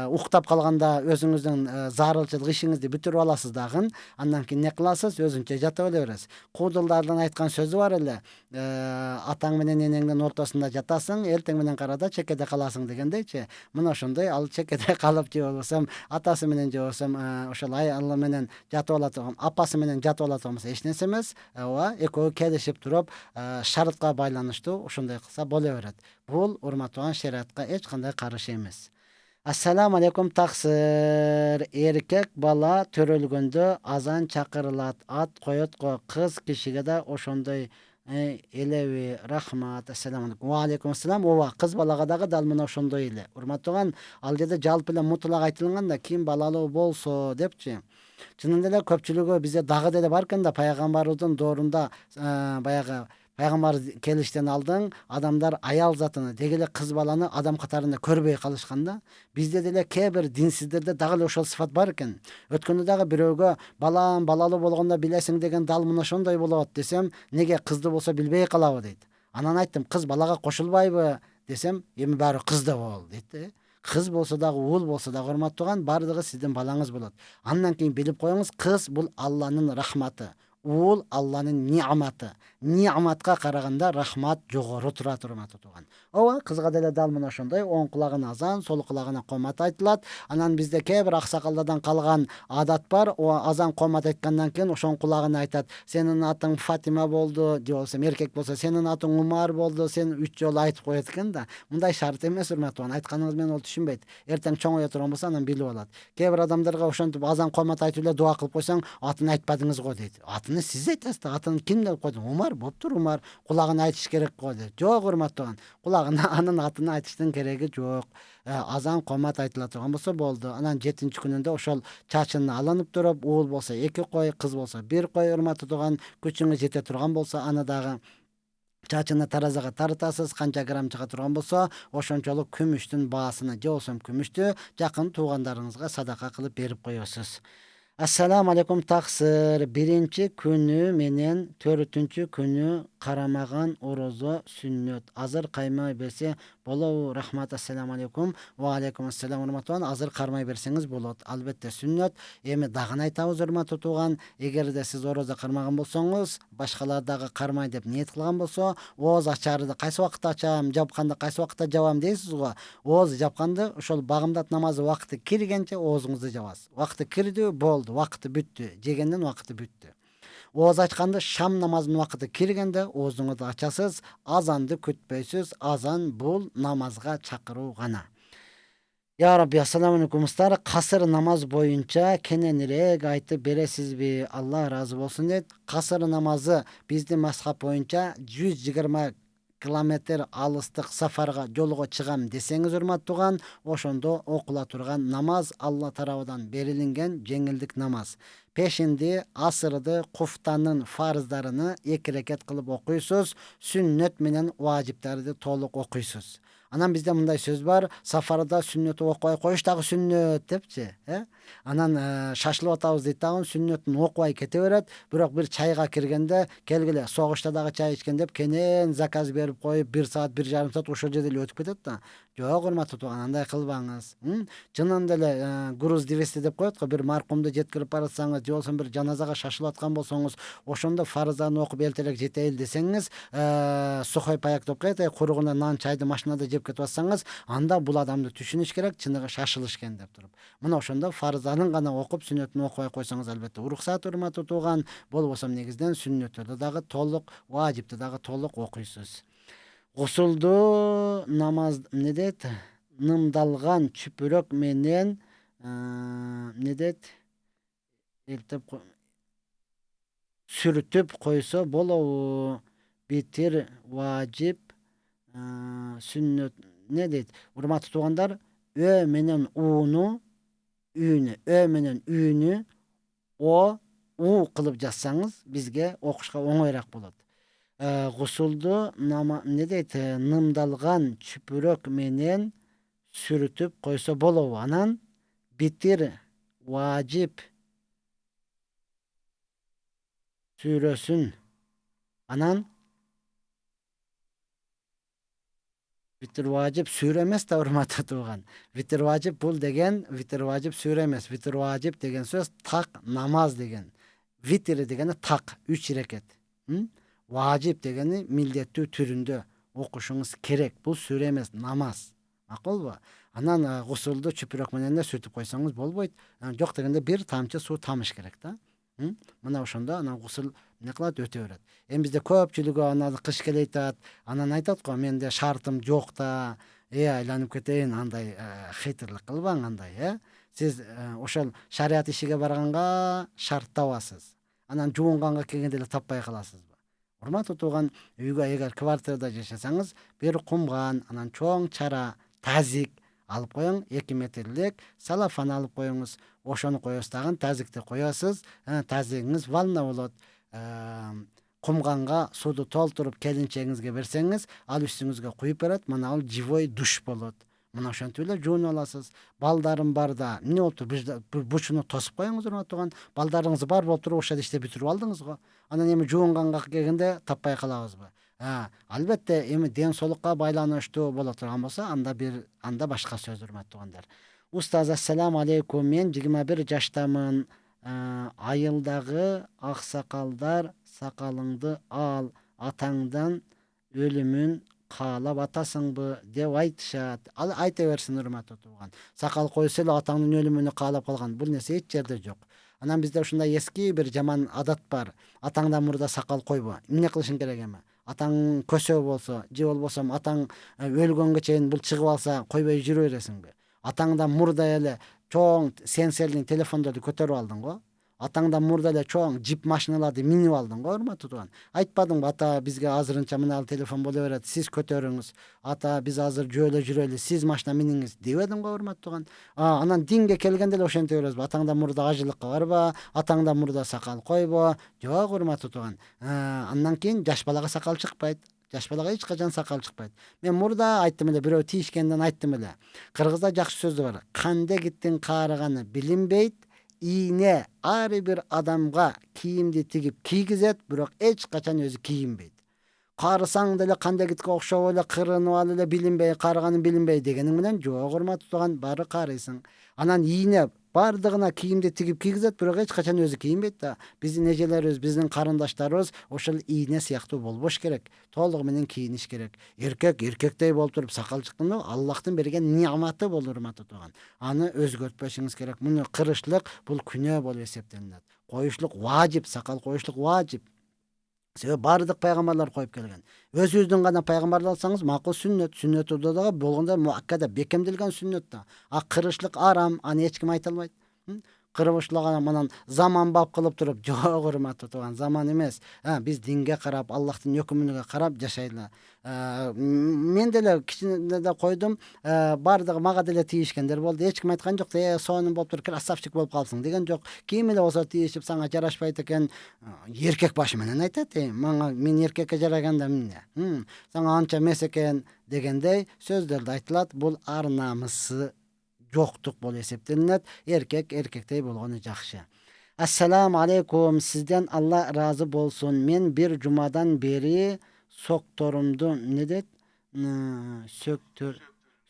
уктап калганда өзүңүздүн зарылчылык ишиңизди бүтүрүп аласыз дагы. Андан кийин не кыласыз? Өзүнчө жата бересиз. Куудулдардын айткан сөзү бар эле. Атаң менен энеңдин ортосунда жатасың, эртең менен менен карада чекеде каласың дегендейчи. Мына ошондой ал чекеде калып же болбосо атасы менен же болбосо ошол аялы менен жатып алат, апасы менен жатып алат болсо эч нерсе эмес. Ооба, экөө келишип туруп шартка байланыштуу ошондой кылса боло берет. Бул урматтуу шариатка эч кандай каршы эмес. Ассаламу алейкум таксыр. Эркек бала төрөлгөндө азан чакырылат, ат коет го. Кыз кишиге да ошондой элеби? Рахмат. Ассаламу алейкум. Ва алейкум ассалам. Ооба, кыз балага дагы дал мына ошондой эле. Урматтуу, ал жерде жалпы эле мутлак айтылган да ким балалуу болсо депчи. Чынында эле көпчүлүгү бизде дагы деле бар экен да, пайгамбарыбыздын доорунда баягы пайгамбар келиштен алдын адамдар аял затыны деги эле кыз баланы адам катарында көрбөй калышкан да. Бизде деле кээ бир динсиздерде дагы эле ошол сыфат бар экен. Өткөндө дагы бирөөгө балам балалуу болгондо билесиң деген дал мына ошондой болот десем, неге кызды болсо билбей калабы дейт. Анан айттым, кыз балага кошулбайбы десем, эми баары кыз да болду дейт. Кыз болсо дагы, уул болсо дагы урматтуу, бардыгы сиздин балаңыз болот. Андан кийин билип коюңуз, кыз бул Алланын рахматы, уул Алланын ниаматы. Ниаматка караганда рахмат жогору турат, урматтуу тууган. Ооба, кызга деле дал мына ошондой оң кулагына азан, сол кулагына комат айтылат. Анан бизде кээ бир аксакалдардан калган адат бар. Азан комат айткандан кийин ошонун кулагына айтат: сенин атың Фатима болду, же болбосо эркек болсо сенин атың Умар болду, сен 3 жолу айтып коет экен да. Мындай шарт эмес, урматтуу, айтканыңыз менен ол түшүнбөйт. Эртең чоңое турган болсо анан билип алат. Кээ бир адамдарга ошентип азан комат айтып эле дуа кылып койсоң, атын айтпадыңыз го дейт. Атын сиз айтасыз да, атын ким деп койдуң? Умар болуптур, Умар. Кулагына айтыш керек го дейт. Жок, урматтуу, кулагына анын атын айтыштын кереги жок. Азан комат айтыла турган болсо болду. Анан 7-нчи күнүндө ошол чачын алынып туруп, уул болсо 2 кой, кыз болсо 1 кой, урматтуу тууган, күчүңүз жете турган болсо аны дагы чачыны таразага тартасыз, канча грамм чыга турган болсо ошончолук күмүштүн баасына же болбосо күмүштү жакын туугандарыңызга садака кылып берип коесуз. Ассаламу алейкум таксыр. 1-нчи күнү менен 4-нчү күнү карамаган орозо сүннөт. Азыр каймай берсе болобу? Рахмат. Ассаламу алейкум. Ва алейкум ассалам, урматтуу. Азыр кармай берсеңиз болот. Албетте сүннөт. Эми дагы айтабыз, урматтуу тууган, эгерде сиз орозо кармаган болсоңуз, башкалар дагы кармай деп ниет кылган болсо, ооз ачарды кайсы убакытта ачам, жапканды кайсы убакытта жабам дейсиз го. Ооз жапканды ошол багымдат намазы убакыты киргенче оозуңузду жабасыз. Убакыты кирди, болду, убакыты бүттү. Жегендин убакыты бүттү. Ооз ачканды шам намазынын убакыты киргенде оозуңузду ачасыз, азанды күтпөйсүз. Азан бул намазга чакыруу гана. Я Рабби, ассаламу алейкум устар. Касыр намаз боюнча кененирээк айтып бересизби? Алла ыраазы болсун дейт. Касыр намазы биздин мазхаб боюнча 120 километр алыстык сафарга жолго чыгам десеңиз, урматтууган, ошондо окула турган намаз Алла тарабынан берилинген жеңилдик намаз. Пешинди, асырды, куфтанын фарыздарыны 2 рекет кылып окуйсуз, сүннөт менен важиптарды толук окуйсуз. Анан бизде мындай сөз бар: сафарда сүннөтү окубай коюш дагы сүннөт депчи. Анан шашылып атабыз дейт дагы, сүннөтүн окубай кете берет. Бирок бир чайга киргенде, келгиле согушта дагы чай ичкен деп кенен заказ берип коюп 1 саат, 1,5 саат ошол жерде эле өтүп кетет да. Жок, урматтуу тууган, андай кылбаңыз. Чынында эле груз двести деп коет го, бир маркумду жеткирип баратсаңыз, же болбосо бир жаназага шашылып аткан болсоңуз, ошондо фарыздарын окуп элтелек жетейин десеңиз, сухой паяк деп коет, куругуна нан чайды машинада жеп кетип атсаңыз, анда бул адамды түшүнүш керек, чыныгы шашылыш экен деп туруп. Мына ошондо фарыздарын гана окуп, сүннөтүн окубай койсоңуз албетте уруксат, урматтуу тууган. Болбосо негизден сүннөттөрдү дагы толук, важипти дагы толук окуйсуз. Гусулду намаз эмне дейт? Нымдалган чүпүрөк менен эмне дейт? Элтеп сүрүтүп койсо болобу? Битир, важип, сүннөт эмне дейт? Урматтуу туугандар, ö менен уну, үйнү, ö менен үйнү о, у кылып жазсаңыз бизге окушка оңойраак болот. Гусулду эмне дейт? Нымдалган чүпүрөк менен сүрүтүп койсо болобу? Анан битир, важип сүрөсүн, анан витир важип сүрө эмес да, урматтуу тууган. Витир важип бул деген, витир важип сүрө эмес. Витир важип деген сөз так намаз деген. Витир дегени так, 3 рекет. Важип дегени милдеттүү түрүндө. окушуңуз керек. Бул сүрө эмес, намаз. Макулбу? Анан гусулду чүпүрөк менен эле сүртүп койсоңуз болбойт. Жок дегенде бир тамчы суу тамыш керек да. Мына ошондо анан гусул эмне кылат, өтө берет. Эми бизде көпчүлүгү анан кыш келе атат, анан айтат го, менде шартым жок да, айланып кетейин, андай хыйтырлык кылбаң андай, Сиз ошол шарият ишиге барганга шарт табасыз. Анан жуунганга келгенде эле таппай каласызбы? Урматтуу тууган, үйгө эгер квартирада жашасаңыз, бир кумган, анан чоң чара тазик алып коюң, 2 метрлик салафан алып коюңуз. Ошону коесуз, дагы тазикти коесуз, тазигиңиз ванна болот. Кумганга сууду толтуруп келинчегиңизге берсеңиз, ал үстүңүзгө куюп берет. Мына ал живой душ болот. Мына ошентип эле жуунуп аласыз. Балдарым барда эмне болуптур? Бир бучуну тосуп коюңуз, урматтуу тууган. Балдарыңыз бар болуп туруп, ошол иштеп бүтүрүп алдыңыз го. Анан эми жуунганга келгенде таппай калабызбы? Албетте, эми ден соолукка байланыштуу боло турган болсо, анда башка сөз, урматтуу туугандар. Устаз, ассаламу алейкум. Мен 21 жаштамын. Айылдагы аксакалдар сакалыңды ал, атаңдан өлүмүн каалап атасыңбы деп айтышат. Ал айта берсин, урматтуу тууган. Сакал койсо эле атаңдын өлүмүнү каалап калган. Бул нерсе эч жерде жок. Анан бизде ушундай эски бир жаман адат бар. Атаңдан мурда сакал койбо. Эмне кылышың керек эми? Атаң көсөө болсо, же болбосо атаң өлгөнгө чейин бул чыгып алса, койбой жүрө бересиңби? Атаңдан мурда эле чоң сенсорный телефондорду көтөрүп алдың го. Атаңдан мурда эле чоң джип машиналарды минип алдың го, урматтуу тууган. Айтпадыңбы, ата бизге азырынча мына телефон боло берет, сиз көтөрүңүз. Ата биз азыр жөө жүрөлү, сиз машина миниңиз дебедиң го, урматтуу тууган. Анан динге келгенде эле ошентип беребизби? Атаңдан мурда ажылыкка барба, атаңдан мурда сакал койбо. Жок, урматтуу тууган. Андан кийин жаш балага сакал чыкпайт. Жаш балага эч качан сакал чыкпайт. Мен мурда айттым эле, бирөө тийишкенден айттым эле. Кыргызда жакшы сөз бар. Кандегиттин каарыганы билинбейт. Ийне ар бир адамга кийимди тигип кийгизет, бирок эч качан өзү кийинбейт. Карысаң деле кандегитке окшоп эле кырынып алып эле билинбей, каарыганын билинбей дегениң менен жок, урматтуу тууган, баары карыйсың. Анан ийне бардыгына кийимди тигип кийгизет, бирок эч качан өзү кийинбейт да. Биздин эжелерибиз, биздин карындаштарыбыз ошол ийне сыяктуу болбош керек. Толугу менен кийиниш керек. Эркек эркектей болуп туруп сакал чыкканды Аллахтын берген неаматы болду, урматтуу тууган. Аны өзгөртпөшүңүз керек. Муну кырышлык, бул күнөө болуп эсептелинет. Коюшлук важип, сакал коюшлук важип. Себеби бардык пайгамбарлар коюп келген. Өзүңүздүн гана пайгамбарды алсаңыз, макул сүннөт. Сүннөтү дагы болгондо муаккада бекемделген сүннөт да. Кырышлык арам, аны эч ким айта албайт. Кырбышлыгы менен заман бап кылып туруп, жок, урматтуу тууган, заман эмес. Биз динге карап, Аллахтын өкүмүнө карап жашайлы. Мен деле кичинеде койдум, бардыгы мага деле тийишкендер болду. Эч ким айткан жок, сонун болуп туруп, красавчик болуп калсың деген жок. Ким эле болсо тийишип, сага жарашпайт экен, эркек башы менен айтат, мен эркекке жараганда эмне? Сага анча эмес экен дегендей сөздөрдү айтылат. Бул ар намысы жоктук болуп эсептелинет. Эркек эркектей болгону жакшы. Ассаламу алейкум. Сизден Алла ыраазы болсун. Мен бир жумадан бери сокторумду эмне дейт?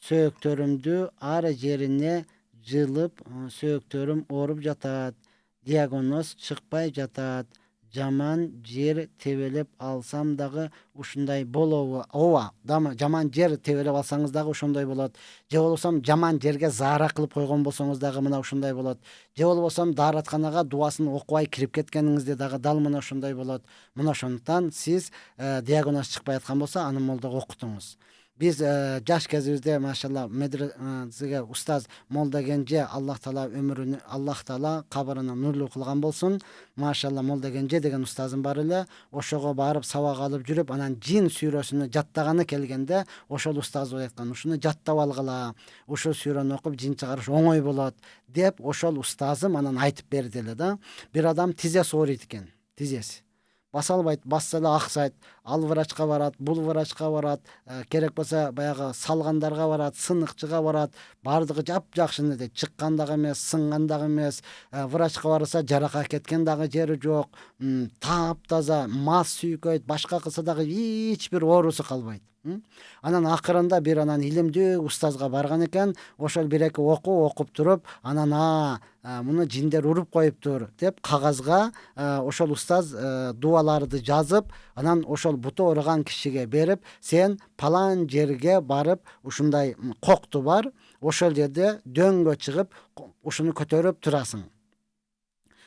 Сөөктөрүмдү ар жерине жылып, сөөктөрүм ооруп жатат. Диагноз чыкпай жатат. Жаман жер тебелеп алсам дагы ушундай болобу? Ооба, жаман жер тебелеп алсаңыз дагы ошондой болот. Же болбосо жаман жерге заара кылып койгон болсоңуз дагы мына ушундай болот. Же болбосо дааратканага дубасын окубай кирип кеткениңизде дагы дал мына ошондой болот. Мына ошондуктан сиз диагноз чыкпай аткан болсо, аны молдого окутуңуз. Биз жаш кезибизде машалла медресеге устаз Молдагенже, Аллах Таала өмүрүнү, Аллах Таала кабырын нурлуу кылган болсун. Машалла Молдагенже деген устазым бар эле. Ошого барып сабак алып жүрүп, анан жин сүрөсүнү жаттаганы келгенде, ошол устаз айткан, ушуну жаттап алгыла, ушул сүрөнү окуп жин чыгарыш оңой болот деп, ошол устазым анан айтып берди эле да. Бир адам тизеси ооруйт экен, тизеси. Баса албайт, басса эле аксайт. Ал врачка барат, бул врачка барат, керек болсо баягы салгандарга барат, сыныкчыга барат. Бардыгы жапжакшы эле, чыккан дагы эмес, сынган дагы эмес. Врачка барса жаракат кеткен дагы жери жок. Таптаза, мас сүйкөйт, башка кылса дагы эч бир оорусу калбайт. Анан акырында бир илимдүү устазга барган экен. Ошол бир эки окуп туруп, анан муну жиндер уруп коюптур деп кагазга ошол устаз дуа дуаларды жазып, анан ошол буту ооруган кишиге берип, сен палан жерге барып, ушундай кокту бар, ошол жерде дөңгө чыгып, ушуну көтөрүп турасың.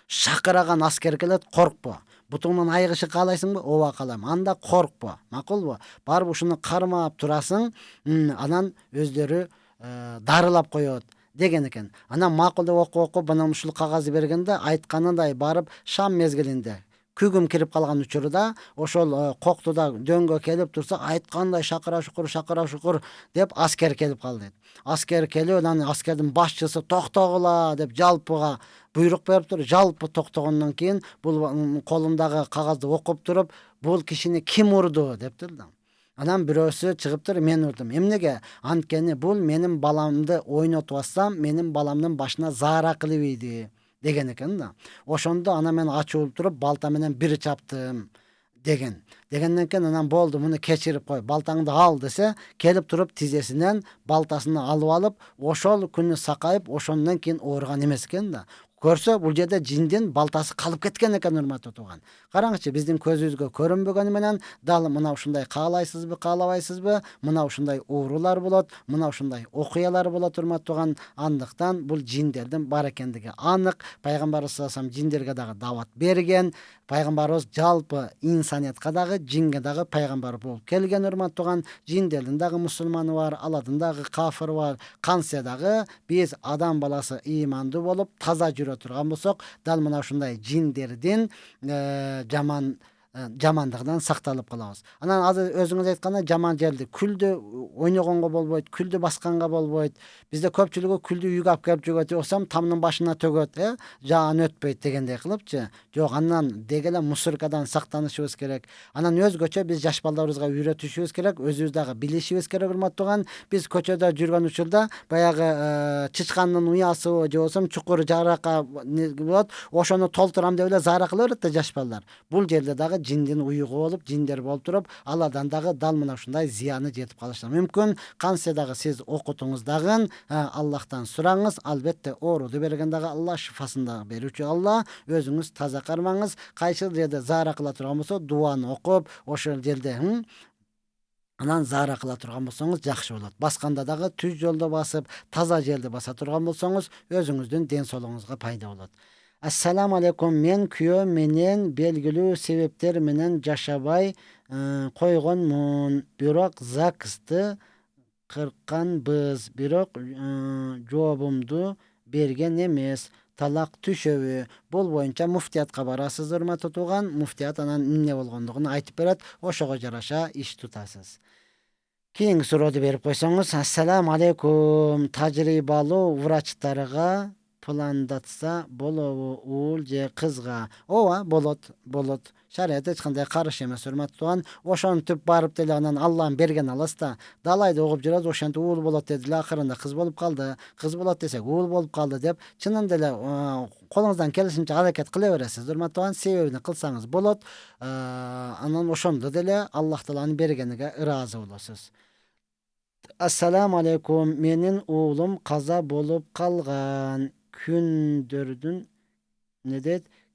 Шакыраган аскер келет, коркпо. Бутуңдан айыгышты каалайсыңбы? Ооба каалайм. Анда коркпо. Макулбу? Барып ушуну кармап турасың, анан өздөрү дарылап коет деген экен. Анан макул деп окуп анан ушул кагазды бергенде айтканындай барып шам мезгилинде күгүм кирип калган учурда ошол коктуда дөңгө келип турса, айткандай шакыра шукур деп аскер келип калды дейт. Аскер келип, анан аскердин башчысы токтогула деп жалпыга буйрук бериптир. Жалпы токтогондон кийин бул колундагы кагазды окуп туруп, бул кишини ким урду дептир да. Анан бирөөсү чыгыптыр, мен урдум. Эмнеге? Анткени бул менин баламды ойнотуп атсам, менин баламдын башына заара кылып ийди деген экен да. Ошондо анан мен ачуулуп туруп балта менен бир чаптым деген. Дегенден кийин анан болду, муну кечирип кой, балтаңды ал десе, келип туруп тизесинен балтасын алып алып, ошол күнү сакайып, ошондон кийин ооруган эмес экен да. Көрсө, бул жерде жиндин балтасы калып кеткен экен, урматтуу тууган. Караңызчы, биздин көзүбүзгө көрүнбөгөнү менен дал мына ушундай каалайсызбы, каалабайсызбы, мына ушундай оорулар болот, мына ушундай окуялар болот, урматтуу тууган. Андыктан бул жиндердин бар экендиги анык. Пайгамбарыбыз саллаллаху алейхи жиндерге дагы даават берген. Пайгамбарыбыз жалпы инсаниятка дагы, жинге дагы пайгамбар болуп келген, урматтуу тууган. Жиндердин дагы мусулманы бар, аладын дагы кафыры бар. Кантсе дагы биз адам баласы ыймандуу болуп, таза жүрө турган болсок, дал мына ушундай жиндердин жамандыгынан сакталып калабыз. Анан азыр өзүңүз айткандай, жаман жерди күлдү ойногонго болбойт, күлдү басканга болбойт. Бизде көпчүлүгү күлдү үйгө алып келип жөгөт, оксам тамдын башына төгөт, жаан өтпөйт дегендей кылыпчы. Жок, андан дегеле мусоркадан сактанышыбыз керек. Анан өзгөчө биз жаш балдарыбызга үйрөтүшүбүз керек, өзүбүз дагы билишибиз керек, урматтуу тууган. Биз көчөдө жүргөн учурда баягы чычкандын уясы же болсо чукур жарака болот, ошону толтурам деп эле заара кыла берет да жаш балдар. Бул жерде дагы жиндин уюгу болуп, жиндер болуп туруп, алардан дагы дал мына ушундай зыяны жетип калышы мүмкүн. Кантсе дагы сиз окутуңуз дагы, Аллахтан сураңыз. Албетте ооруду берген дагы Алла, шифасын дагы берүүчү Алла. Өзүңүз таза кармаңыз. Кайсы жерде заара кыла турган болсо, дуаны окуп, ошол жерде анан заара кыла турган болсоңуз жакшы болот. Басканда дагы түз жолдо басып, таза жерде баса турган болсоңуз, өзүңүздүн ден соолугуңузга пайда болот. Ассаламу алейкум. Мен күйөөм менен белгилүү себептер менен жашабай койгонмун. Бирок ЗАГСты кыркканбыз. Бирок жообумду берген эмес. Талак түшөбү? Бул боюнча муфтиятка барасыз, урматтуу тууган. Муфтият анан эмне болгондугун айтып берет. Ошого жараша иш тутасыз. Кийинки суроону берип койсоңуз. Ассаламу алейкум. Тажрыйбалуу врачтарга пландатса болобу, уул же кызга? Ооба, болот. Шарият эч кандай каршы эмес, урматтуу тууган. Ошентип барып деле анан Аллахын берген алас да. Далайда угуп жүрөбүз, ошентип уул болот деди эле, акырында кыз болуп калды. Кыз болот десек, уул болуп калды деп, чынында эле колуңуздан келишинче аракет кыла бересиз, урматтуу тууган. Себебин кылсаңыз болот. Анан ошондо деле Аллах тааланын бергениге ыраазы болосуз. Ассаламу алейкум. Менин уулум каза болуп калган. Күндөрдүн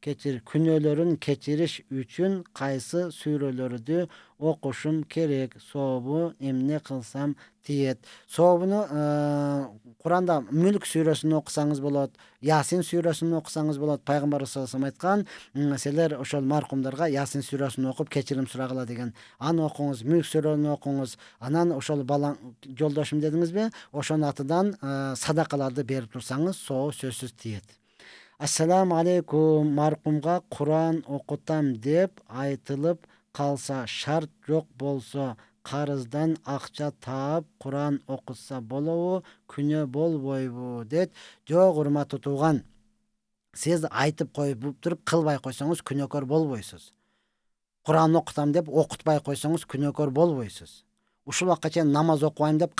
күнөөлөрүн кечириш үчүн кайсы сүрөлөрдү окушум керек? Сообу эмне кылсам тиет? Сообуну Куранда Мүлк сүрөсүн окусаңыз болот, Ясин сүрөсүн окусаңыз болот. Пайгамбарыбыз саллаллаху алейхи айткан, силер ошол маркумдарга Ясин сүрөсүн окуп кечирим сурагыла деген. Аны окуңуз, Мүлк сүрөсүн окуңуз. Анан ошол балаң жолдошум дедиңизби? Ошонун атынан садакаларды берип турсаңыз, соо сөзсүз тиет. Ассаламу алейкум. Маркумга Куран окутам деп айтылып калса, шарт жок болсо, карыздан акча таап Куран окутса болобу, күнөө болбойбу дейт. Жок, урматтуу тууган. Сиз айтып коюп туруп кылбай койсоңуз күнөөкөр болбойсуз. Куран окутам деп окутпай койсоңуз күнөөкөр болбойсуз. Ушул убакка чейин намаз окуйм деп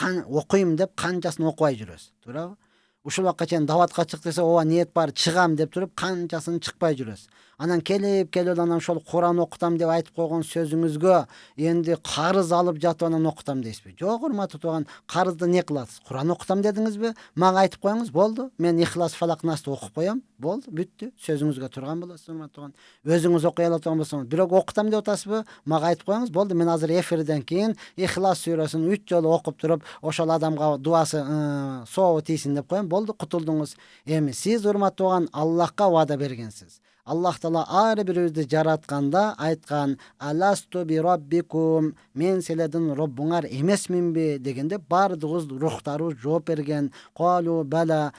канчасын окубай жүрөсүз, туурабы? Ушул убакка чейин даватка чык десе, ооба ниет бар, чыгам деп туруп канчасын чыкпай жүрөсүз. Анан келип анан ошол Куран окутам деп айтып койгон сөзүңүзгө энди карыз алып жатып анан окутам дейсизби? Жок, урматтуу тууган, карызды не кыласыз? Куран окутам дедиңизби? Мага айтып коюңуз, болду. Мен Ихлас, Фалак, Насты окуп коем. Болду, бүттү. Сөзүңүзгө турган болосуз, урматтуу тууган. Өзүңүз окуй алатан болсоңуз, бирок окутам деп атасызбы? Мага айтып коюңуз, болду. Мен азыр эфирден кийин Ихлас сүрөсүн 3 жолу окуп туруп, ошол адамга дуасы сообу тийсин деп коем. Болду, кутулдуңуз. Эми сиз, урматтуу тууган, Аллахка ваада бергенсиз. Аллах Таала ар бирибизди жаратканда айткан: "Аласту би роббикум", мен силердин Роббуңар эмесминби дегенде бардыгыбыз рухтарыбыз жооп берген. Калу бала,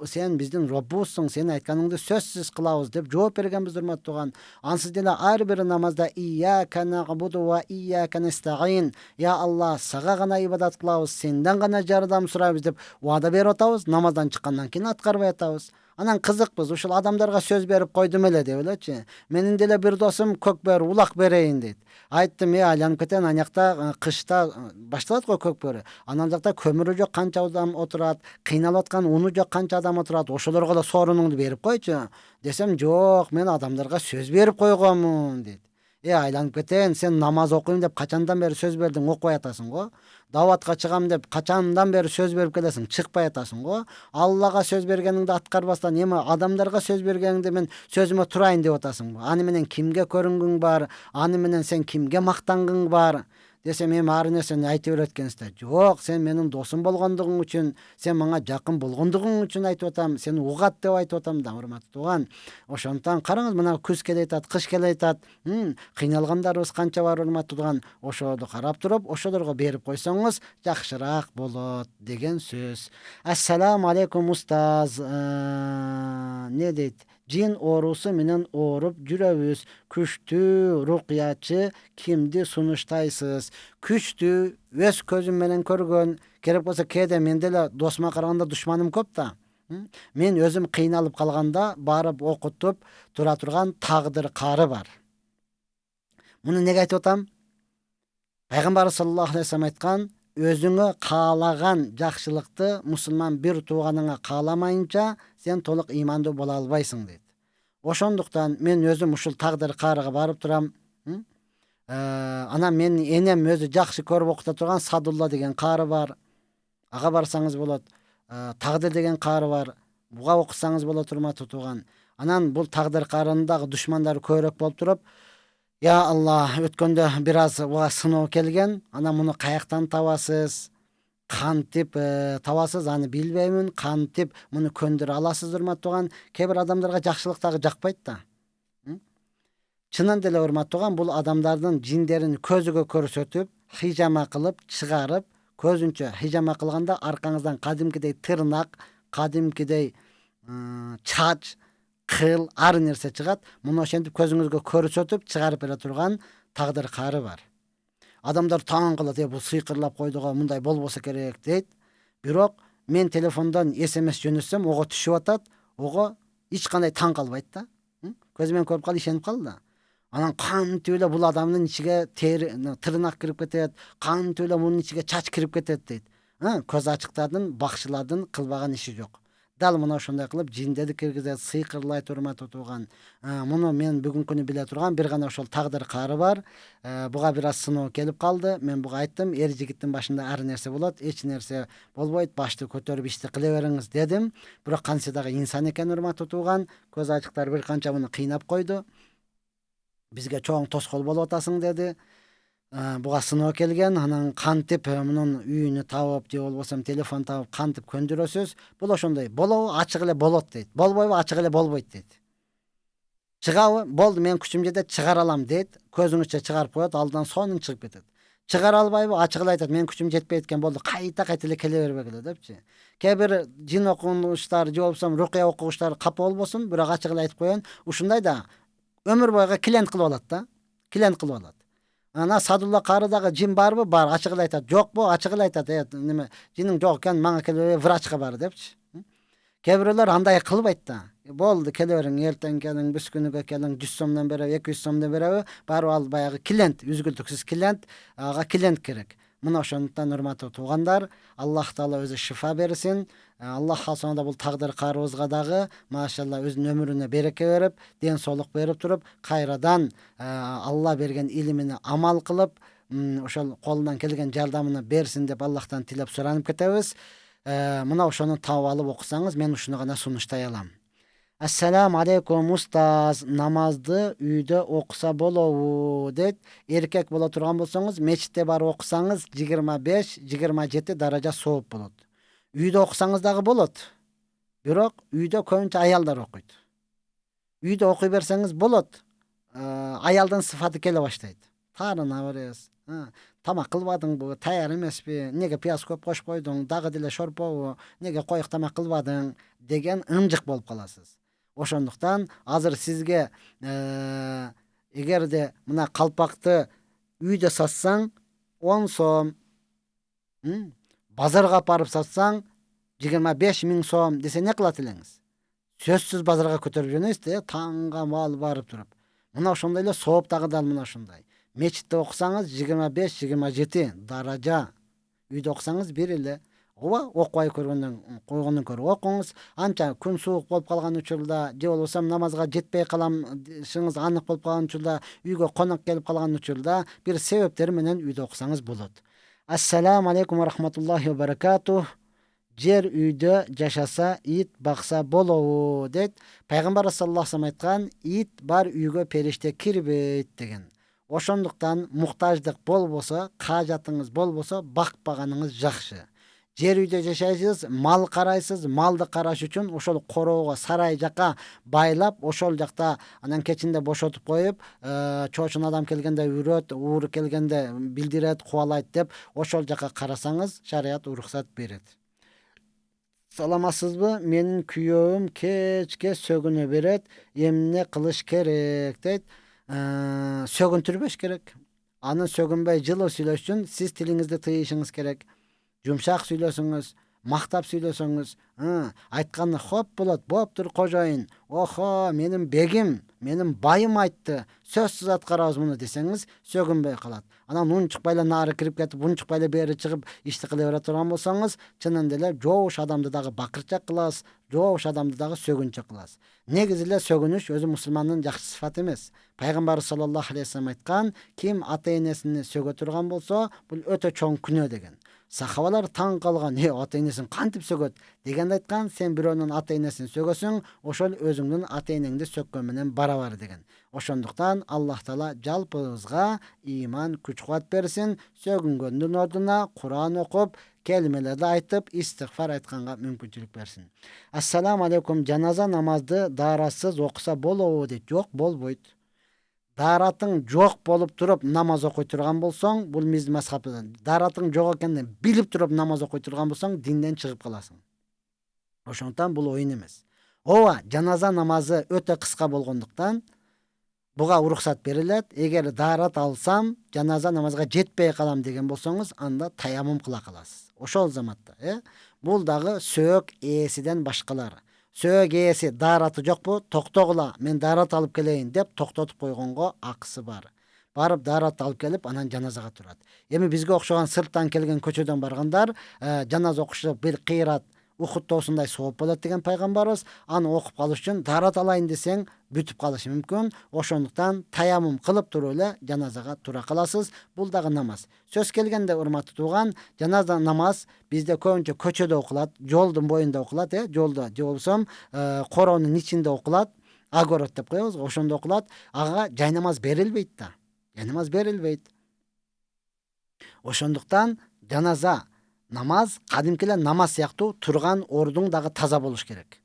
сен биздин Роббубузсуң, сен айтканыңды сөзсүз кылабыз деп жооп бергенбиз, урматтуу тууган. Ансыз деле ар бир намазда ияка набуду ва ияка настаин, я Аллах, сага гана ибадат кылабыз, сенден гана жардам сурайбыз деп ваада берип атабыз. Намаздан чыккандан кийин аткарбай атабыз. Анан кызыкпыз, ушул адамдарга сөз берип койдум эле деп элечи. Менин деле бир досум көкбөрү улак берейин дейт. Айттым, айланып кетен, анакта кышта башталат го көкбөрү. Анан жакта көмүрү жок канча адам отурат, кыйналып аткан уну жок канча адам отурат. Ошолорго да соорунуңду берип койчу. Десем, жок, мен адамдарга сөз берип койгонмун дейт. Айланып кетен, сен намаз окуйм деп качандан бери сөз бердиң, окубай атасың го. Даватка чыгам деп качандан бери сөз берип келесиң, чыкпай атасың го. Аллага сөз бергениңди аткарбастан эми адамдарга сөз бергениңде мен сөзүмө турайын деп атасың. Аны менен кимге көрүнгүң бар? Аны менен сен кимге мактангың бар? Десем, эми ар нерсени айтып берет экенсиз. Жок, сен менин досум болгондугуң үчүн, сен мага жакын болгондугуң үчүн айтып атам, сени угат деп айтып атам да, урматтуу тууган. Ошондуктан караңыз, мына күз келе атат, кыш келе атат. Кыйналгандарыбыз канча бар, урматтуу тууган. Ошолорду карап туруп, ошолорго берип койсоңуз жакшыраак болот деген сөз. Ассаламу алейкум устаз. Не дейт? Жин оорусу менен ооруп жүрөбүз. Күчтүү рукуячы кимди сунуштайсыз? Күчтүү, өз көзүм менен көргөн, керек болсо кээде мен деле досума караганда душманым көп да. Мен өзүм кыйналып калганда барып окутуп тура турган тагдыр кары бар. Муну неге айтып атам? Пайгамбар саллаллаху алейхи вассалам айткан: өзүңө каалаган жакшылыкты мусулман бир тууганыңа кааламайынча сен толук ыймандуу боло албайсың дейт. Ошондуктан мен өзүм ушул тагдыр карыга барып турам. Анан менин энем өзү жакшы көрүп окута турган Садулла деген кары бар. Ага барсаңыз болот. Тагдыр деген кары бар. Буга окусаңыз болот, урматтуу тууган. Анан бул тагдыр карынын дагы душмандары көбүрөөк болуп туруп, я Аллах, өткөндө бир аз буга сыноо келген. Анан муну каяктан табасыз? Кантип табасыз, аны билбеймин. Кантип муну көндүрө аласыз, урматтуу тууган? Кээ бир адамдарга жакшылык дагы жакпайт да. Чынын деле, урматтуу тууган, бул адамдардын жиндерин көзүгө көрсөтүп, хижама кылып чыгарып, көзүнчө хижама кылганда аркаңыздан кадимкидей тырнак, кадимкидей чач, кыл, ар нерсе чыгат. Муну ошентип көзүңүзгө көрсөтүп чыгарып бере турган тагдыр кары бар. Адамдар таң калат, бул сыйкырлап койду го, мындай болбосо керек дейт. Бирок мен телефондон SMS жөнөтсөм, ого түшүп атат, ого эч кандай таң калбайт да. Көзүмен көрүп кал, ишенип кал да. Анан кантип эле бул адамдын ичиге тырнак кирип кетет, кантип эле мунун ичиге чач кирип кетет дейт. Көз ачыктардын, бакчылардын кылбаган иши жок. Дал мына ошондой кылып жиндерди киргизет, сыйкырлайт, урматтуу тууган. Муну мен бүгүнкү күнү биле турган бир гана ошол тагдыр кары бар. Буга бир аз сыноо келип калды. Мен буга айттым, эр жигиттин башында ар нерсе болот, эч нерсе болбойт, башты көтөрүп ишти кыле бериңиз дедим. Бирок кантсе дагы инсан экен, урматтуу тууган. Көз ачыктар бир канча муну кыйнап койду. Бизге чоң тоскоол болуп атасың деди. Буга сыноо келген. Анан кантип мунун үйүнү табып же болбосо телефон табып кантип көндүрөсүз? Бул ошондой. Болобу? Ачык эле болот дейт. Болбойбу? Ачык эле болбойт дейт. Чыгабы? Болду, мен күчүм жетет, чыгара алам дейт. Көзүңүзчө чыгарып коет, алдан сонун чыгып кетет. Чыгара албайбы? Ачык эле айтат, мен күчүм жетпейт экен, болду, кайта эле келе бербегиле депчи. Кээ бир жин окугучтар же болбосо рукуя окугучтар капа болбосун, бирок ачык эле айтып коеюн, ушундай да өмүр бойга клиент кылып алат да. Клиент кылып алат. Ана Садулла карыдагы жин барбы? Бар. Ачык эле айтат. Жокпу? Ачык эле айтат. Неме, жиниң жок экен, мага келе врачка бар депчи. Кээ бирлер андай кылбайт да. Болду, келе бериң, эртең келиң, бүс күнүгө келиң, 100 сомдон береби, 200 сомдон береби? Барып ал баягы клиент, үзгүлтүксүз клиент, ага клиент керек. Мына ошондуктан урматтуу туугандар, Аллах Таала өзү шифа берсин. Аллах асында бул тагдыр карыбызга дагы машалла өзүнүн өмүрүнө береке берип, ден соолук берип туруп, кайрадан Алла берген илимине амал кылып, ошол колунан келген жардамын берсин деп Аллахтан тилеп суранып кетебиз. Мына ошону таап алып окусаңыз, мен ушуну гана сунуштай алам. Ассаламу алейкум устаз, намазды үйдө окуса болобу дейт. Эркек боло турган болсоңуз, мечитте барып окусаңыз 25-27 даража сооп болот. Үйдө окусаңыз дагы болот. Бирок үйдө көбүнчө аялдар окуйт. Үйдө окуй берсеңиз болот. Аялдын сыфаты келе баштайт. Таарына беребиз. Тамак кылбадыңбы, таяр эмеспи, неге пияз көп кошуп койдуң, дагы деле шорпобу, неге коюк тамак кылбадың деген ынжык болуп каласыз. Ошондуктан азыр сизге эгерде мына калпакты үйдө сатсаң 10 сом, базарга барып сатсаң 25 миң сом десе не кылат элеңиз? Сөзсүз базарга көтөрүп жөнөйсүз, таңга мал барып туруп. Мына ошондой эле сооп дагы дал мына ошондой. Мечитте окусаңыз 25-27 даража, үйдө окусаңыз бир эле. Ооба, окубай койгондон көрө окуңуз. Анча күн суук болуп калган учурда, же болбосо намазга жетпей каламшыңыз анык болуп калган учурда, үйгө конок келип калган учурда бир себептери менен үйдө окусаңыз болот. Ассаламу алейкум ва рахматуллахи ва баракатух. Жер үйдө жашаса ит бакса болобу дейт. Пайгамбар саллаллаху алейхи айткан, ит бар үйгө периште кирбейт деген. Ошондуктан муктаждык болбосо, кажатыңыз болбосо, бакпаганыңыз жакшы. Жер үйдө жашайсыз, мал карайсыз, малды караш үчүн ошол короого, сарай жака байлап, ошол жакта анан кечинде бошотуп коюп, чоочун адам келгенде үрөт, ууру келгенде билдирет, кубалайт деп ошол жака карасаңыз, шарият уруксат берет. Саламатсызбы? Менин күйөөм кечке сөгүнө берет. Эмне кылыш керек дейт. Сөгүнтүрбөш керек. Аны сөгүнбөй жылуу сүйлөш үчүн сиз тилиңизди тыйышыңыз керек. Жумшак сүйлөсөңүз, мактап сүйлөсөңүз, айтканы хоп болот, боптур кожоюн, охо, менин бегим, менин байым айтты, сөзсүз аткарабыз муну десеңиз, сөгүнбөй калат. Анан унчукпай эле нары кирип кетип, унчукпай эле бери чыгып ишти кыла бере турган болсоңуз, чынында эле жооуш адамды дагы бакырчак кыласыз, жооуш адамды дагы сөгүнчөк кыласыз. Негизи эле сөгүнүш өзү мусулмандын жакшы сыфаты эмес. Пайгамбар саллаллаху алейхи вассалам айткан, ким ата энесин сөгө турган болсо, бул өтө чоң күнөө деген. Сахабалар таң калган, ата энесин кантип сөгөт дегенде айткан, сен бирөөнүн ата энесин сөгөсүң, ошол өзүңдүн ата энеңди сөккөн менен барабар деген. Ошондуктан Аллах Таала жалпыбызга иман, күч-кубат берсин, сөгүнгөндүн ордуна Кур'ан окуп, келимелерди айтып, истигфар айтканга мүмкүнчүлүк берсин. Ассаламу алейкум, жаназа намазды дааратсыз окуса болобу дейт. Жок, болбойт. Дааратың жок болуп туруп намаз окуй турган болсоң, бул биздин мазхабыбыздан. Дааратың жок экенин билип туруп намаз окуй турган болсоң, динден чыгып каласың. Ошондуктан бул оюн эмес. Ооба, жаназа намазы өтө кыска болгондуктан буга уруксат берилет. Эгер даарат алсам, жаназа намазга жетпей калам деген болсоңуз, анда таяммум кыла каласыз. Ошол заматта, бул дагы сөөк ээсиден башкалар. Сөөк ээси даараты жокпу, токтогула, мен даарат алып келейин деп токтотуп койгонго акысы бар. Барып даарат алып келип, анан жаназага турат. Эми бизге окшогон сырттан келген көчөдөн баргандар, жаназа окушуп бир кыйрат ухуттоосундай сооп болот деген пайгамбарыбыз. Аны окуп калыш үчүн даарат алайын десең, бүтүп калышы мүмкүн. Ошондуктан таяммум кылып туруп эле жаназага тура каласыз. Бул дагы намаз. Сөз келгенде, урматтуу тууган, жаназа намаз бизде көбүнчө көчөдө окулат, жолдун боюнда окулат, жолдо же болбосо короонун ичинде окулат. Огород деп коебуз, ошондо окулат. Ага жай намаз берилбейт да. Жай намаз берилбейт. Ошондуктан жаназа намаз кадимки эле намаз сыяктуу турган ордуң дагы таза болуш керек.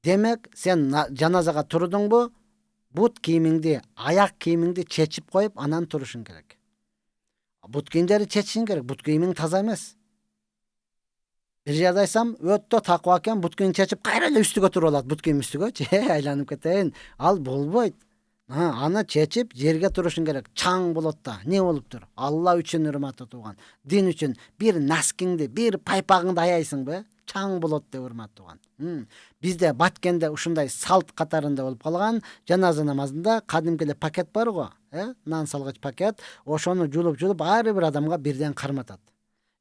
Демек, сен жаназага турдуңбу, бут кийимиңди, аяк кийимиңди чечип коюп, анан турушуң керек. Бут кийимдерди чечишиң керек, бут кийимиң таза эмес. Бир жерде айтсам, өтө такыба экен, бут кийимин чечип, кайра эле үстүгө туруп алат, бут кийим үстүгөчү, айланып кетейин. Ал болбойт. Аны чечип, жерге турушуң керек. Чаң болот да. Не болуптур? Алла үчүн, урматтуу тууган, дин үчүн бир наскиңди, бир пайпагыңды аяйсыңбы? чаң болот деп урматтуу тууган. Бизде Баткенде ушундай салт катарында болуп калган. Жаназа намазында кадимки эле пакет бар го, нан салгыч пакет. Ошону жулуп ар бир адамга бирден карматат.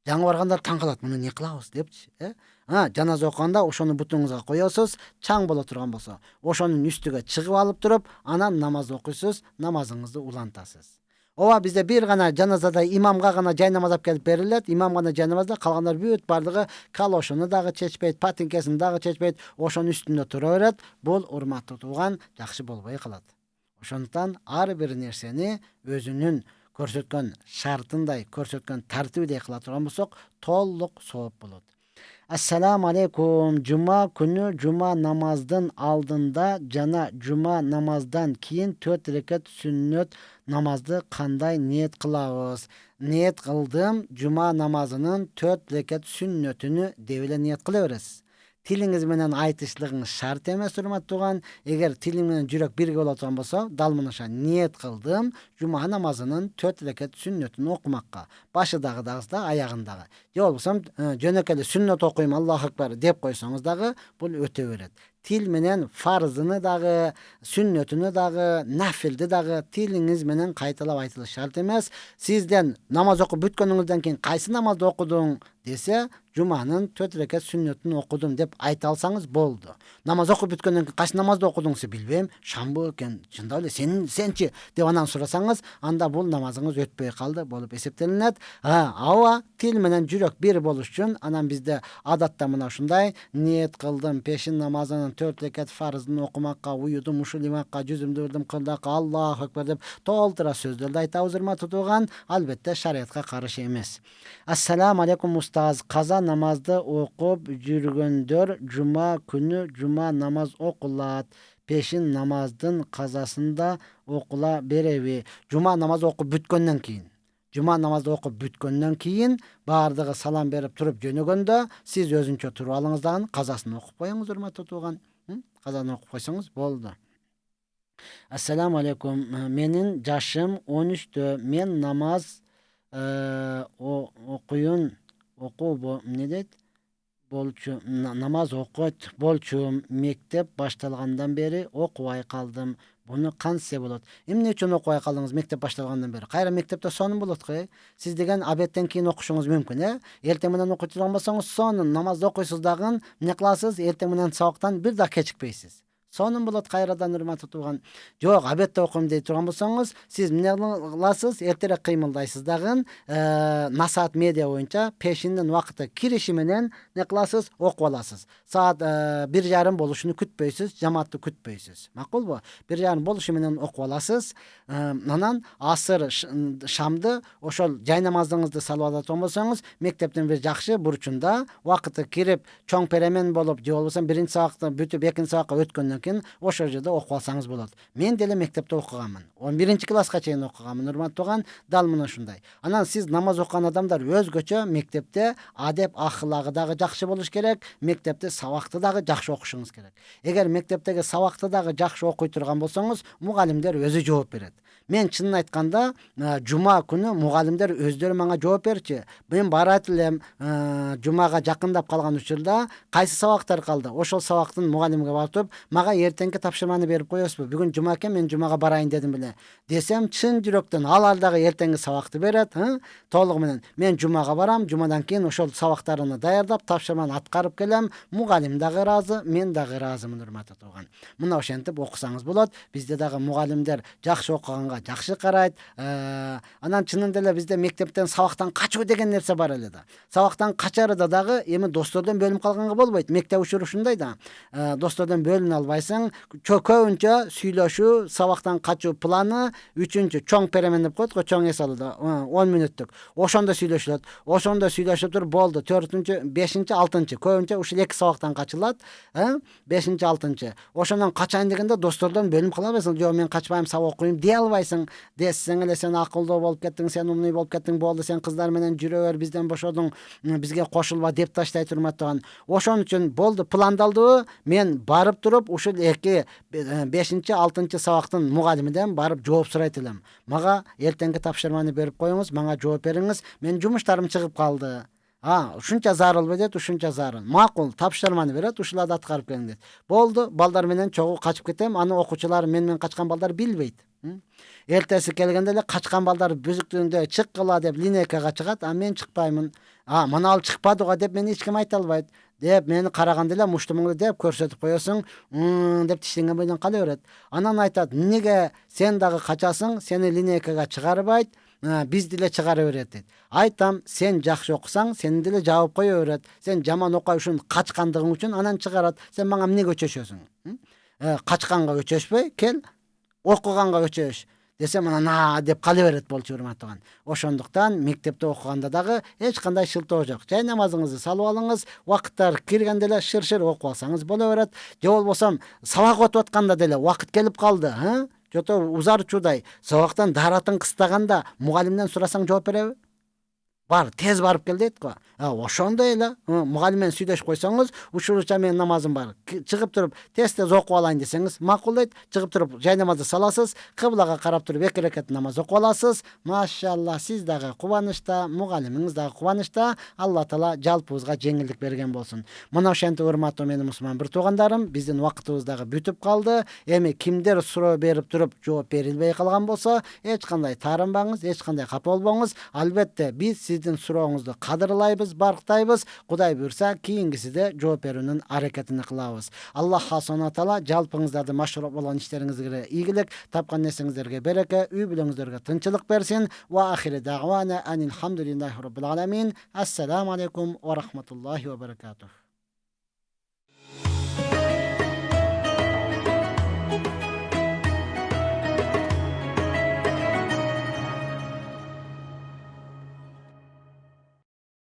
Жаңы баргандар таң калат, муну эмне кылабыз депчи. Жаназа окуганда ошону бутуңузга коесуз, чаң боло турган болсо, ошонун үстүгө чыгып алып туруп, анан намаз окуйсуз, намазыңызды улантасыз. Ооба бизде бир гана жаназада имамга гана жай намаз алып келип берилет. Имам гана жай намазда, калгандар бүт бардыгы калошуну дагы чечпейт, патинкесин дагы чечпейт, ошонун үстүндө тура берет. Бул урматтуу тууган жакшы болбой калат. Ошондуктан ар бир нерсени өзүнүн көрсөткөн шартындай, көрсөткөн тартибидей кыла турган болсок, толук сооп болот. Ассаламу алейкум. Жума күнү жума намаздын алдында жана жума намаздан кийин 4 рекат сүннөт намазды кандай ниет кылабыз? Ниет кылдым жума намазынын 4 рекат сүннөтүнү деп эле ниет кыла бересиз. Тилиңиз менен айтышлыгыңыз шарт эмес, урматтуу тууган. Эгер тилиң менен жүрөк бирге боло турган болсо, дал мынуша ниет кылдым жума намазынын 4 рекат сүннөтүн окумакка. Башы дагы аягын дагы. Же болбосо жөнөкөй эле сүннөт окуйм, Аллаху акбар деп койсоңуз дагы бул өтө берет. Тил менен фарзыны дагы, сүннөтүнү дагы, нафилди дагы тилиңиз менен кайталап айтылыш шарт эмес. Сизден намаз окуп бүткөнүңүздөн кийин кайсы намазды окудуң десе, жуманын 4 рекат сүннөтүн окудум деп айта алсаңыз болду. Намаз окуп бүткөндөн кийин кайсы намазды окудуң десе, билбейм, шамбы экен, чындап эле сенчи деп анан сурасаңыз, анда бул намазыңыз өтпөй калды болуп эсептелинет. Ооба, тил менен жүрөк бир болуш үчүн анан бизде адатта мына ушундай ниет кылдым пешин намазынын 4 рекат фарзын окумакка, уюдум ушул имакка, жүзүмдү үрдүм кылдакка, Аллаху акбар деп толтура сөздөрдү айтабыз, урматтуу тууган. Албетте шариатка каршы эмес. Ассаламу алейкум устаз. Каза намазды окуп жүргөндөр жума күнү жума намаз окулат. Пешин намаздын казасында окула береби? Жума намаз окуп бүткөндөн кийин. Жума намазды окуп бүткөндөн кийин баардыгы салам берип туруп жөнөгөндө сиз өзүнчө туруп алыңыз дагы казасын окуп коюңуз, урматтуу тууган. Казаны окуп койсоңуз болду. Ассаламу алейкум. Менин жашым 13тө. Мен намаз намаз окуйт болчумун. Мектеп башталгандан бери окубай калдым. Буну кантсе болот? Эмне үчүн окубай калдыңыз мектеп башталгандан бери? Кайра мектепте сонун болот го. Сиз деген абеттен кийин окушуңуз мүмкүн, Эртең менен окуй турган болсоңуз, сонун намазды окуйсуз дагы, эмне кыласыз? Эртең менен сабактан бир да кечикпейсиз. Сонун болот кайрадан, урматтуу тууган. Жок, абетте окуйм дей турган болсоңуз, сиз эмне кыласыз? Эртерээк кыймылдайсыз дагы, Насаат медиа боюнча пешиндин убакыты кириши менен эмне кыласыз? Окуп аласыз. Саат 1:30 болушуну күтпөйсүз, жамаатты күтпөйсүз. Макулбу? 1:30 болушу менен окуп аласыз. Анан асыр шамды ошол жай намазыңызды салып ала турган болсоңуз, мектептин бир жакшы бурчунда убакыты кирип, чоң перемен болуп, же болбосо биринчи сабакты бүтүп, экинчи сабакка өткөндөн кийин ошол жерде окуп алсаңыз болот. Мен деле мектепте окуганмын. 11-класска чейин окуганмын, урматтуу тууган. Дал мына ушундай. Анан сиз намаз окуган адамдар өзгөчө мектепте адеп ахлагы дагы жакшы болуш керек, мектепте сабакты дагы жакшы окушуңуз керек. Эгер мектептеги сабакты дагы жакшы окуй турган болсоңуз, мугалимдер өзү жооп берет. Мен чынын айтканда, жума күнү мугалимдер өздөрү мага жооп берчи. Мен барат элем, жумага жакындап калган учурда кайсы сабактар калды? Ошол сабактын мугалимге барып туруп, мага эртеңки тапшырманы берип коесузбу? Бүгүн жума экен, мен жумага барайын дедим беле. Десем, чын жүрөктөн алар дагы эртеңки сабакты берет, толугу менен. Мен жумага барам, жумадан кийин ошол сабактарымды даярдап, тапшырманы аткарып келем. Мугалим дагы ыраазы, мен дагы ыраазымын, урматтуу тууган. Мына ошентип окусаңыз болот. Бизде дагы мугалимдер жакшы окуганга жакшы карайт. Анан чынында эле бизде мектептен сабактан качуу деген нерсе бар эле да. Сабактан качарда дагы эми достордон бөлүнүп калганга болбойт. Мектеп учуру ушундай да. Достордон бөлүнө албайсың. Көбүнчө сүйлөшүү, сабактан качуу планы, 3-чү чоң перемен деп коет го, чоң эс алууда 10 мүнөттүк. Ошондо сүйлөшүлөт. Ошондо сүйлөшүп туруп болду. 4-чү, 5-чи, 6-чы. Көбүнчө ушул 2 сабактан качылат. 5-чи, 6-чы. Ошондон качайын дегенде достордон бөлүнүп кала берсиң. Жок, мен качпайм, сабак окуйм дей албайсың. Десең эле сен акылдуу болуп кеттиң, сен умный болуп кеттиң, болду, сен кыздар менен жүрө бер, бизден бошодуң, бизге кошулба деп таштайт, урматтаган. Ошон үчүн болду, пландалдыбы? Мен барып туруп ушул 2, 5-чи, 6-чы сабактын мугалимиден барып жооп сурайт элем. Мага эртеңки тапшырманы берип коюңуз, мага жооп бериңиз. Мен жумуштарым чыгып калды. Ушунча зарыл дейт, ушунча зарыл. Макул, тапшырманы берет, ушуларды аткарып келиң дейт. Болду, балдар менен чогуу качып кетем, аны окуучулар менен качкан балдар билбейт. Эртеси келгенде эле качкан балдар бүзүктүгүндө чыккыла деп линейкага чыгат, мен чыкпаймын. Мына ал чыкпады го деп мени эч ким айта албайт деп мени караганда эле муштумуңду деп көрсөтүп коесуң, деп тиштенген бойдон кала берет. Анан айтат, эмнеге сен дагы качасың, сени линейкага чыгарбайт, бизди эле чыгара берет дейт. Айтам, сен жакшы окусаң, сени деле жаап кое берет. Сен жаман окуй ушун качкандыгың үчүн анан чыгарат. Сен мага эмнеге өчөшөсүң? Качканга өчөшпөй, кел окуганга өчөш десем анан деп кала берет болчу урматтуу. Ошондуктан мектепте окуганда дагы эч кандай шылтоо жок. Жай намазыңызды салып алыңыз, убакыттар киргенде эле шыр окуп алсаңыз боло берет. Же болбосо сабак өтүп атканда деле убакыт келип калды, жото узарчудай сабактан даратын кыстаганда мугалимден сурасаң жооп береби? Бар, тез барып кел дейт го. Ошондой эле мугалим менен сүйлөшүп койсоңуз, ушулча менин намазым бар. Чыгып туруп тез окуп алайын десеңиз, макул дейт. Чыгып туруп жай намазды саласыз, кыблага карап туруп 2 рекат намаз окуп аласыз. Машалла, сиз дагы кубанычта, мугалимиңиз дагы кубанычта. Алла таала жалпыбызга жеңилдик берген болсун. Мына ошентип урматтуу менин мусулман бир туугандарым, биздин убактыбыз дагы бүтүп калды. Эми кимдер суроо берип туруп жооп берилбей калган болсо, эч кандай таарынбаңыз, эч кандай капа болбоңуз. Албетте биз сиздин сурооңузду кадырлайбыз, барктайбыз. Кудай буйрса, кийинкисиде жооп берүүнүн аракетин кылабыз. Аллах субхана таала жалпыңыздарды машгур болгон иштериңизге ийгилик, тапкан нерсеңиздерге береке, үй бүлөңүздөргө тынчылык берсин. Ва ахири дагвана анил хамдулиллахи роббил аламин. Ассаламу алейкум ва рахматуллахи ва баракатух.